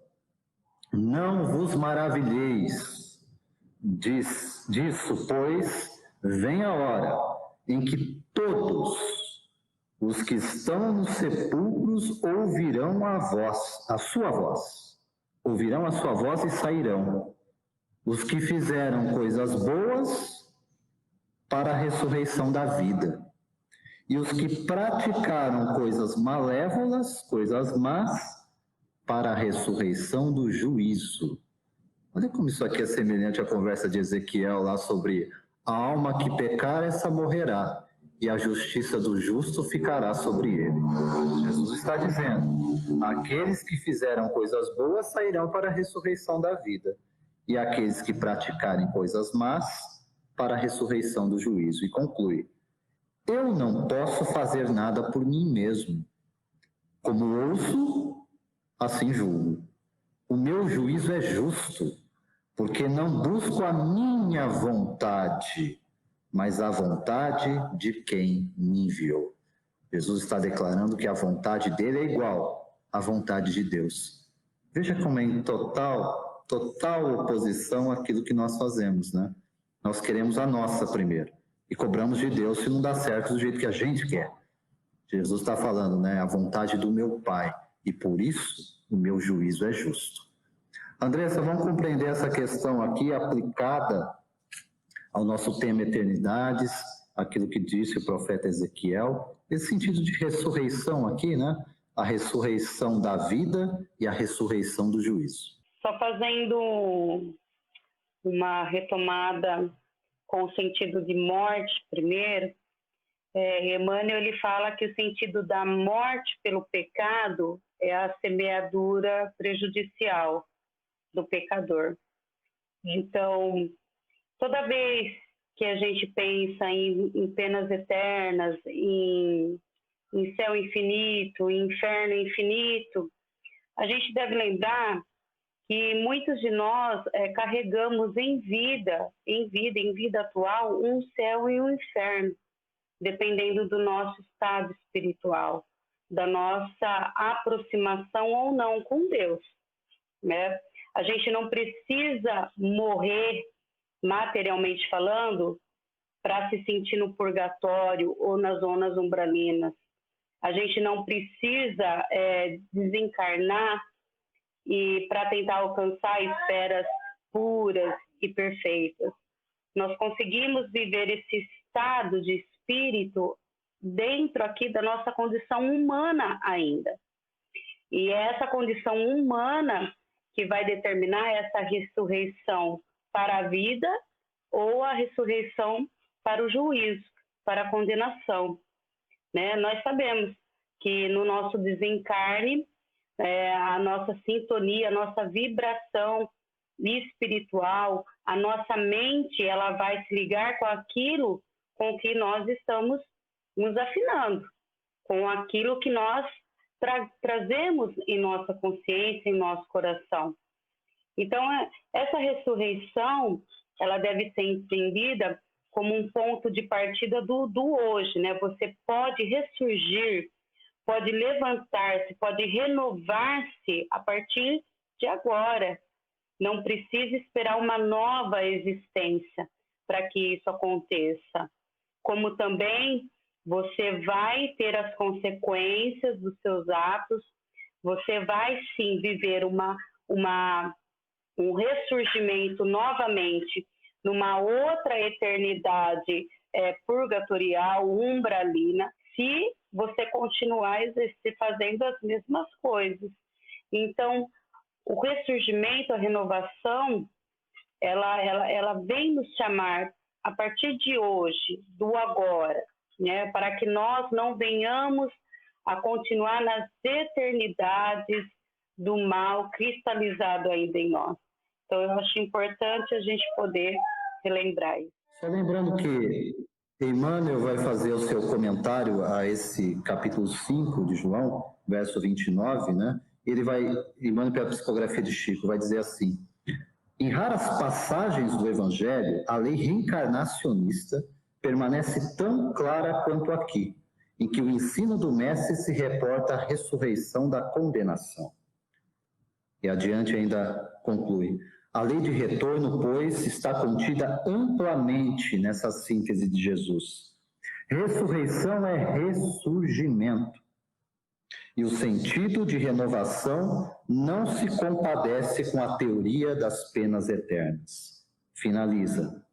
não vos maravilheis disso, pois vem a hora em que todos os que estão nos sepulcros ouvirão a sua voz, ouvirão a sua voz e sairão. Os que fizeram coisas boas para a ressurreição da vida, e os que praticaram coisas malévolas, coisas más, para a ressurreição do juízo. Olha como isso aqui é semelhante à conversa de Ezequiel lá sobre a alma que pecar, essa morrerá. e a justiça do justo ficará sobre ele. Jesus está dizendo, aqueles que fizeram coisas boas sairão para a ressurreição da vida, e aqueles que praticarem coisas más para a ressurreição do juízo. E conclui, eu não posso fazer nada por mim mesmo. Como ouço, assim julgo. O meu juízo é justo, porque não busco a minha vontade, mas a vontade de quem me enviou. Jesus está declarando que a vontade dele é igual à vontade de Deus. Veja como é em total oposição àquilo que nós fazemos, né? Nós queremos a nossa primeiro e cobramos de Deus se não dá certo do jeito que a gente quer. Jesus está falando, né? A vontade do meu Pai, e por isso o meu juízo é justo. Andressa, vamos compreender essa questão aqui aplicada ao nosso tema eternidades, aquilo que disse o profeta Ezequiel, esse sentido de ressurreição aqui, né? A ressurreição da vida e a ressurreição do juízo. Só fazendo uma retomada com o sentido de morte primeiro, Emmanuel ele fala que o sentido da morte pelo pecado é a semeadura prejudicial do pecador. Então, toda vez que a gente pensa em penas eternas, em céu infinito, em inferno infinito, a gente deve lembrar que muitos de nós carregamos em vida atual, um céu e um inferno, dependendo do nosso estado espiritual, da nossa aproximação ou não com Deus, né? A gente não precisa morrer, materialmente falando, para se sentir no purgatório ou nas zonas umbralinas. A gente não precisa desencarnar e para tentar alcançar esferas puras e perfeitas. Nós conseguimos viver esse estado de espírito dentro aqui da nossa condição humana ainda. E é essa condição humana que vai determinar essa ressurreição para a vida ou a ressurreição para o juízo, para a condenação, né? Nós sabemos que no nosso desencarne, a nossa sintonia, a nossa vibração espiritual, a nossa mente, ela vai se ligar com aquilo com que nós estamos nos afinando, com aquilo que nós trazemos em nossa consciência, em nosso coração. Então, essa ressurreição, ela deve ser entendida como um ponto de partida do hoje, né? Você pode ressurgir, pode levantar-se, pode renovar-se a partir de agora. Não precisa esperar uma nova existência para que isso aconteça. Como também você vai ter as consequências dos seus atos, você vai sim viver um ressurgimento novamente numa outra eternidade purgatorial, umbralina, se você continuar fazendo as mesmas coisas. Então, o ressurgimento, a renovação, ela vem nos chamar a partir de hoje, do agora, né, para que nós não venhamos a continuar nas eternidades do mal cristalizado ainda em nós. Então, eu acho importante a gente poder relembrar isso. Só lembrando que Emmanuel vai fazer o seu comentário a esse capítulo 5 de João, verso 29, né? Emmanuel, pela psicografia de Chico, vai dizer assim: em raras passagens do Evangelho, a lei reencarnacionista permanece tão clara quanto aqui, em que o ensino do Mestre se reporta à ressurreição da condenação. E adiante ainda conclui: a lei de retorno, pois, está contida amplamente nessa síntese de Jesus. Ressurreição é ressurgimento. E o sentido de renovação não se compadece com a teoria das penas eternas. Finaliza: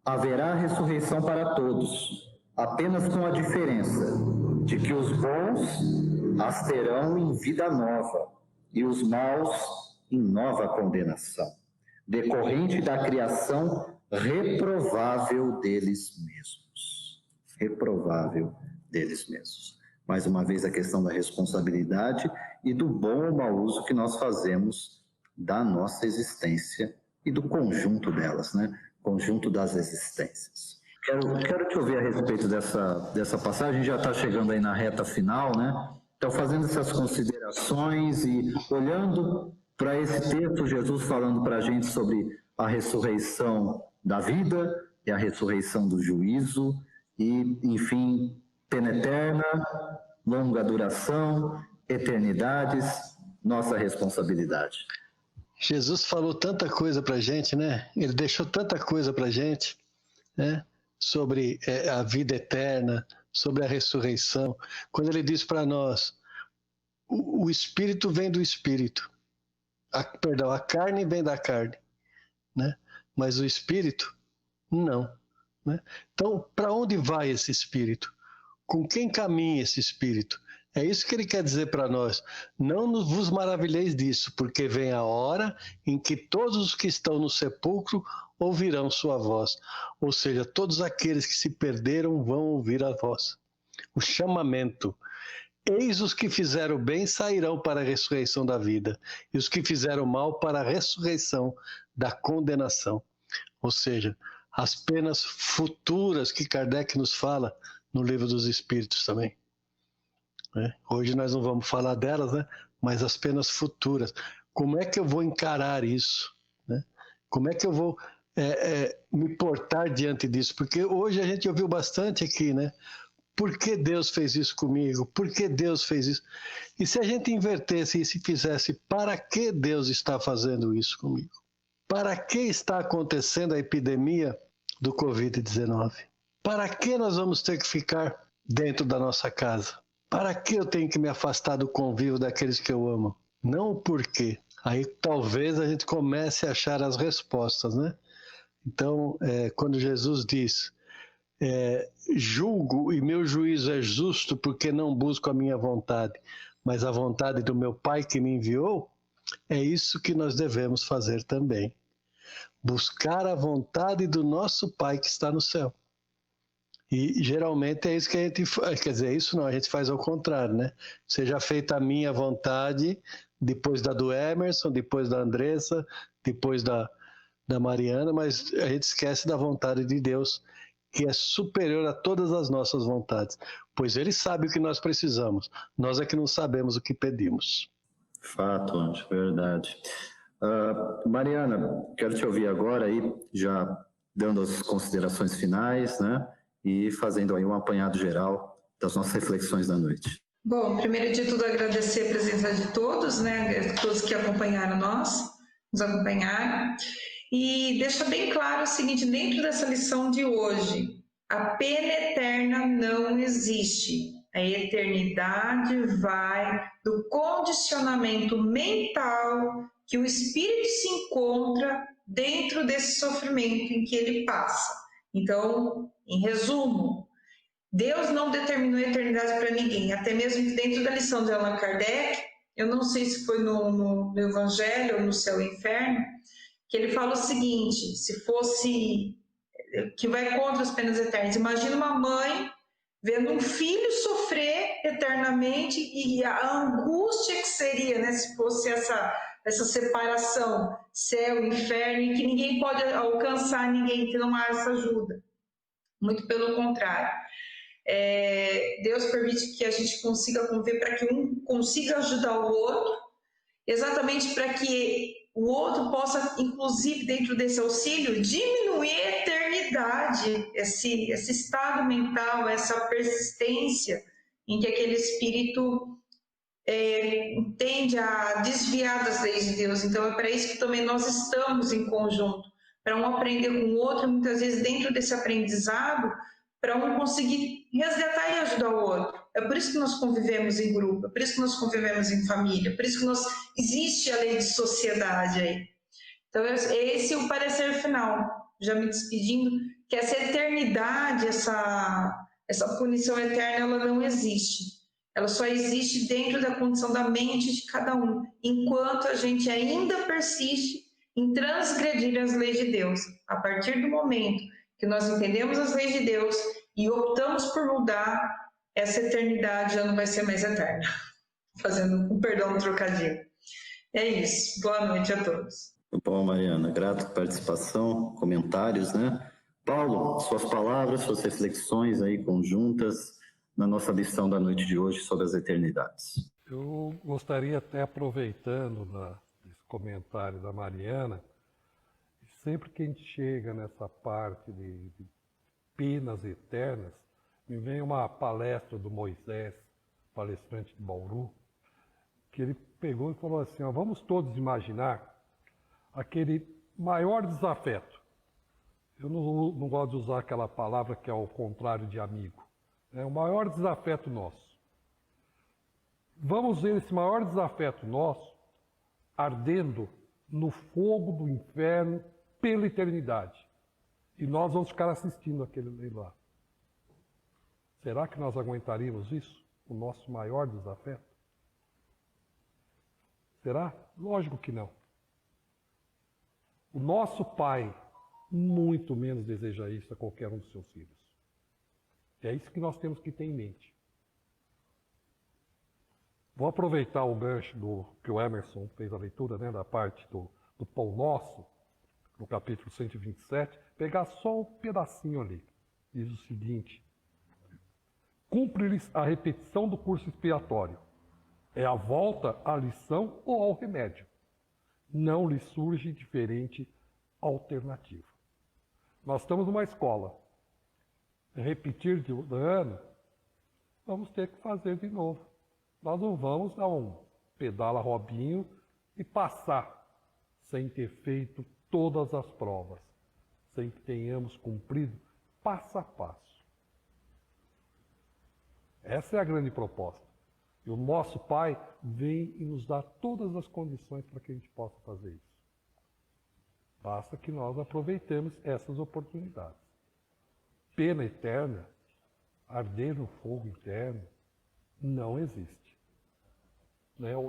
haverá ressurreição para todos, apenas com a diferença de que os bons as terão em vida nova e os maus em nova condenação, decorrente da criação reprovável deles mesmos. reprovável deles mesmos. Mais uma vez, a questão da responsabilidade e do bom ou mau uso que nós fazemos da nossa existência e do conjunto delas, né? Conjunto das existências. Quero te ouvir a respeito dessa passagem, já está chegando aí na reta final, né? Então, fazendo essas considerações e olhando para esse texto, Jesus falando para a gente sobre a ressurreição da vida e a ressurreição do juízo e, enfim, pena eterna, longa duração, eternidades, nossa responsabilidade. Jesus falou tanta coisa para a gente, né? Ele deixou tanta coisa para a gente, né? Sobre a vida eterna, sobre a ressurreição. Quando ele diz para nós, o Espírito vem do Espírito. A carne vem da carne, né? Mas o Espírito, não. Né? Então, para onde vai esse Espírito? Com quem caminha esse Espírito? É isso que ele quer dizer para nós. Não vos maravilheis disso, porque vem a hora em que todos os que estão no sepulcro ouvirão sua voz. Ou seja, todos aqueles que se perderam vão ouvir a voz. O chamamento. Eis os que fizeram bem sairão para a ressurreição da vida, e os que fizeram mal para a ressurreição da condenação. Ou seja, as penas futuras que Kardec nos fala no Livro dos Espíritos também. Hoje nós não vamos falar delas, né? Mas as penas futuras. Como é que eu vou encarar isso? Né? Como é que eu vou me portar diante disso? Porque hoje a gente ouviu bastante aqui, né? Por que Deus fez isso comigo? Por que Deus fez isso? E se a gente invertesse e se fizesse, para que Deus está fazendo isso comigo? Para que está acontecendo a epidemia do Covid-19? Para que nós vamos ter que ficar dentro da nossa casa? Para que eu tenho que me afastar do convívio daqueles que eu amo? Não o porquê. Aí talvez a gente comece a achar as respostas, né? Então, quando Jesus diz, julgo e meu juízo é justo porque não busco a minha vontade, mas a vontade do meu Pai que me enviou, é isso que nós devemos fazer também. Buscar a vontade do nosso Pai que está no céu. E geralmente é isso que a gente faz, quer dizer, isso não, a gente faz ao contrário, né? Seja feita a minha vontade, depois da do Emerson, depois da Andressa, depois da Mariana, mas a gente esquece da vontade de Deus, que é superior a todas as nossas vontades, pois Ele sabe o que nós precisamos, nós é que não sabemos o que pedimos. Fato, Anjo, verdade. Mariana, quero te ouvir agora aí, já dando as considerações finais, né? E fazendo aí um apanhado geral das nossas reflexões da noite. Bom, primeiro de tudo agradecer a presença de todos, né? Todos que acompanharam nos acompanharam. E deixa bem claro o seguinte, dentro dessa lição de hoje, a pena eterna não existe. A eternidade vai do condicionamento mental que o espírito se encontra dentro desse sofrimento em que ele passa. Então, em resumo, Deus não determinou a eternidade para ninguém, até mesmo dentro da lição de Allan Kardec, eu não sei se foi no Evangelho ou no Céu e Inferno, que ele fala o seguinte, se fosse, que vai contra as penas eternas, imagina uma mãe vendo um filho sofrer eternamente e a angústia que seria, né, se fosse essa separação, céu, inferno, e que ninguém pode alcançar ninguém, que não há essa ajuda. Muito pelo contrário. Deus permite que a gente consiga conviver para que um consiga ajudar o outro, exatamente para que o outro possa, inclusive dentro desse auxílio, diminuir a eternidade, esse estado mental, essa persistência em que aquele espírito tende a desviar das leis de Deus. Então é para isso que também nós estamos em conjunto, para um aprender com o outro, muitas vezes dentro desse aprendizado, para um conseguir resgatar e ajudar o outro. É por isso que nós convivemos em grupo, é por isso que nós convivemos em família, é por isso que existe a lei de sociedade aí. Então esse é o parecer final, já me despedindo, que essa eternidade, essa punição eterna, ela não existe. Ela só existe dentro da condição da mente de cada um, enquanto a gente ainda persiste em transgredir as leis de Deus. A partir do momento que nós entendemos as leis de Deus e optamos por mudar, essa eternidade já não vai ser mais eterna. Fazendo um perdão no trocadilho. É isso. Boa noite a todos. Bom, Mariana, grato pela participação, comentários, né? Paulo, suas palavras, suas reflexões aí conjuntas na nossa lição da noite de hoje sobre as eternidades. Eu gostaria até, aproveitando esse comentário da Mariana, sempre que a gente chega nessa parte de penas eternas, me vem uma palestra do Moisés, palestrante de Bauru, que ele pegou e falou assim, ó, vamos todos imaginar aquele maior desafeto. Eu não gosto de usar aquela palavra que é o contrário de amigo. É o maior desafeto nosso. Vamos ver esse maior desafeto nosso ardendo no fogo do inferno pela eternidade. E nós vamos ficar assistindo aquele lá. Será que nós aguentaríamos isso? O nosso maior desafeto? Será? Lógico que não. O nosso Pai muito menos deseja isso a qualquer um dos seus filhos. É isso que nós temos que ter em mente. Vou aproveitar o gancho que o Emerson fez a leitura, né, da parte do Pão Nosso, no capítulo 127, pegar só um pedacinho ali. Diz o seguinte: cumpre-lhes a repetição do curso expiatório. É a volta à lição ou ao remédio. Não lhe surge diferente alternativa. Nós estamos numa escola. Repetir de ano, vamos ter que fazer de novo. Nós não vamos dar um pedala Robinho e passar sem ter feito todas as provas, sem que tenhamos cumprido passo a passo. Essa é a grande proposta. E o nosso Pai vem e nos dá todas as condições para que a gente possa fazer isso. Basta que nós aproveitemos essas oportunidades. Pena eterna, arder no fogo eterno, não existe.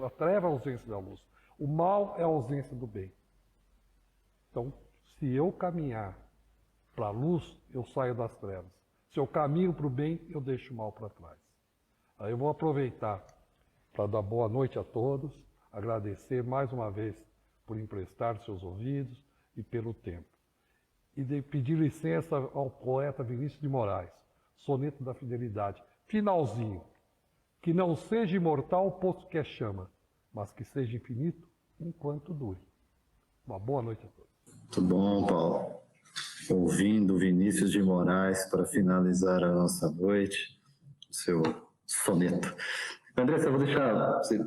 A treva é a ausência da luz. O mal é a ausência do bem. Então, se eu caminhar para a luz, eu saio das trevas. Se eu caminho para o bem, eu deixo o mal para trás. Aí eu vou aproveitar para dar boa noite a todos, agradecer mais uma vez por emprestar seus ouvidos e pelo tempo. E pedir licença ao poeta Vinícius de Moraes, Soneto da Fidelidade, finalzinho. Que não seja imortal o posto que é chama, mas que seja infinito enquanto dure. Uma boa noite a todos. Muito bom, Paulo. Ouvindo Vinícius de Moraes para finalizar a nossa noite, o seu soneto. Andressa, eu vou deixar você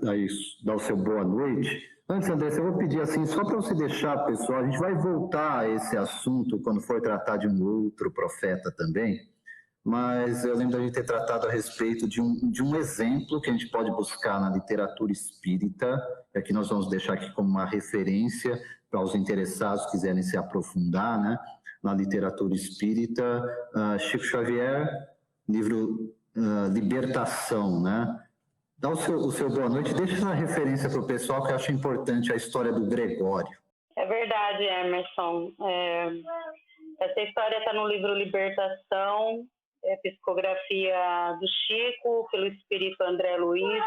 dar o seu boa noite. Antes, Andressa, eu vou pedir assim, só para você deixar, pessoal, a gente vai voltar a esse assunto quando for tratar de um outro profeta também, mas eu lembro da gente ter tratado a respeito de um exemplo que a gente pode buscar na literatura espírita, e aqui nós vamos deixar aqui como uma referência para os interessados que quiserem se aprofundar, né, na literatura espírita, Chico Xavier, livro Libertação, né? Dá o seu boa noite, deixa essa referência para o pessoal que eu acho importante a história do Gregório. É verdade, Emerson. Essa história está no livro Libertação, psicografia do Chico, pelo espírito André Luiz.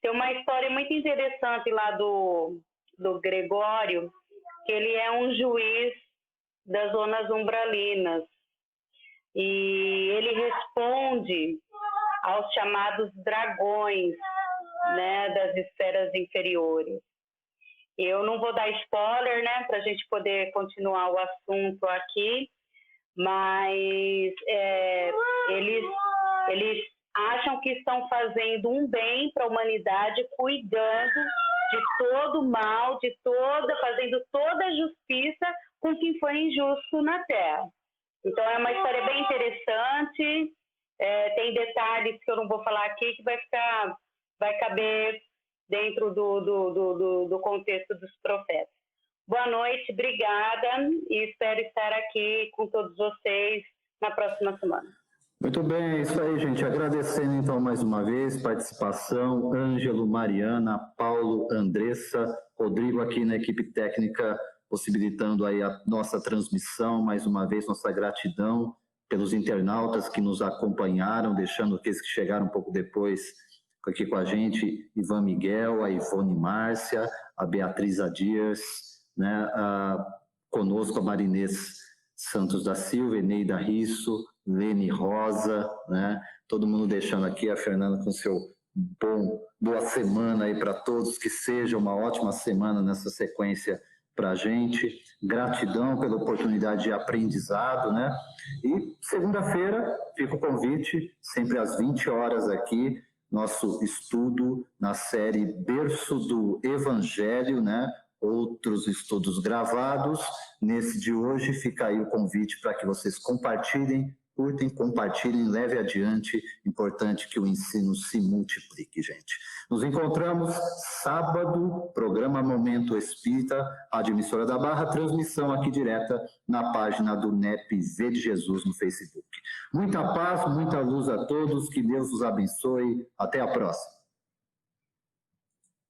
Tem uma história muito interessante lá do Gregório, que ele é um juiz das zonas umbralinas. E ele responde aos chamados dragões, né, das esferas inferiores. Eu não vou dar spoiler, né, para a gente poder continuar o assunto aqui, mas eles acham que estão fazendo um bem para a humanidade, cuidando de todo o mal, fazendo toda a justiça com quem foi injusto na Terra. Então é uma história bem interessante, tem detalhes que eu não vou falar aqui que vai caber dentro do contexto dos profetas. Boa noite, obrigada e espero estar aqui com todos vocês na próxima semana. Muito bem, é isso aí, gente. Agradecendo então mais uma vez participação, Ângelo, Mariana, Paulo, Andressa, Rodrigo aqui na equipe técnica, possibilitando aí a nossa transmissão, mais uma vez, nossa gratidão pelos internautas que nos acompanharam, deixando aqueles que chegaram um pouco depois aqui com a gente, Ivan Miguel, a Ivone Márcia, a Beatriz Adias, né, conosco a Marinês Santos da Silva, Eneida Risso, Lene Rosa, né, todo mundo deixando aqui, a Fernanda com seu boa semana aí para todos, que seja uma ótima semana nessa sequência para a gente, gratidão pela oportunidade de aprendizado, né? E segunda-feira fica o convite, sempre às 20 horas aqui, nosso estudo na série Berço do Evangelho, né? Outros estudos gravados. Nesse de hoje fica aí o convite para que vocês compartilhem, curtem, compartilhem, leve adiante. Importante que o ensino se multiplique, gente. Nos encontramos sábado, programa Momento Espírita, Rádio Emissora da Barra, transmissão aqui direta na página do NEP V de Jesus no Facebook. Muita paz, muita luz a todos, que Deus os abençoe. Até a próxima.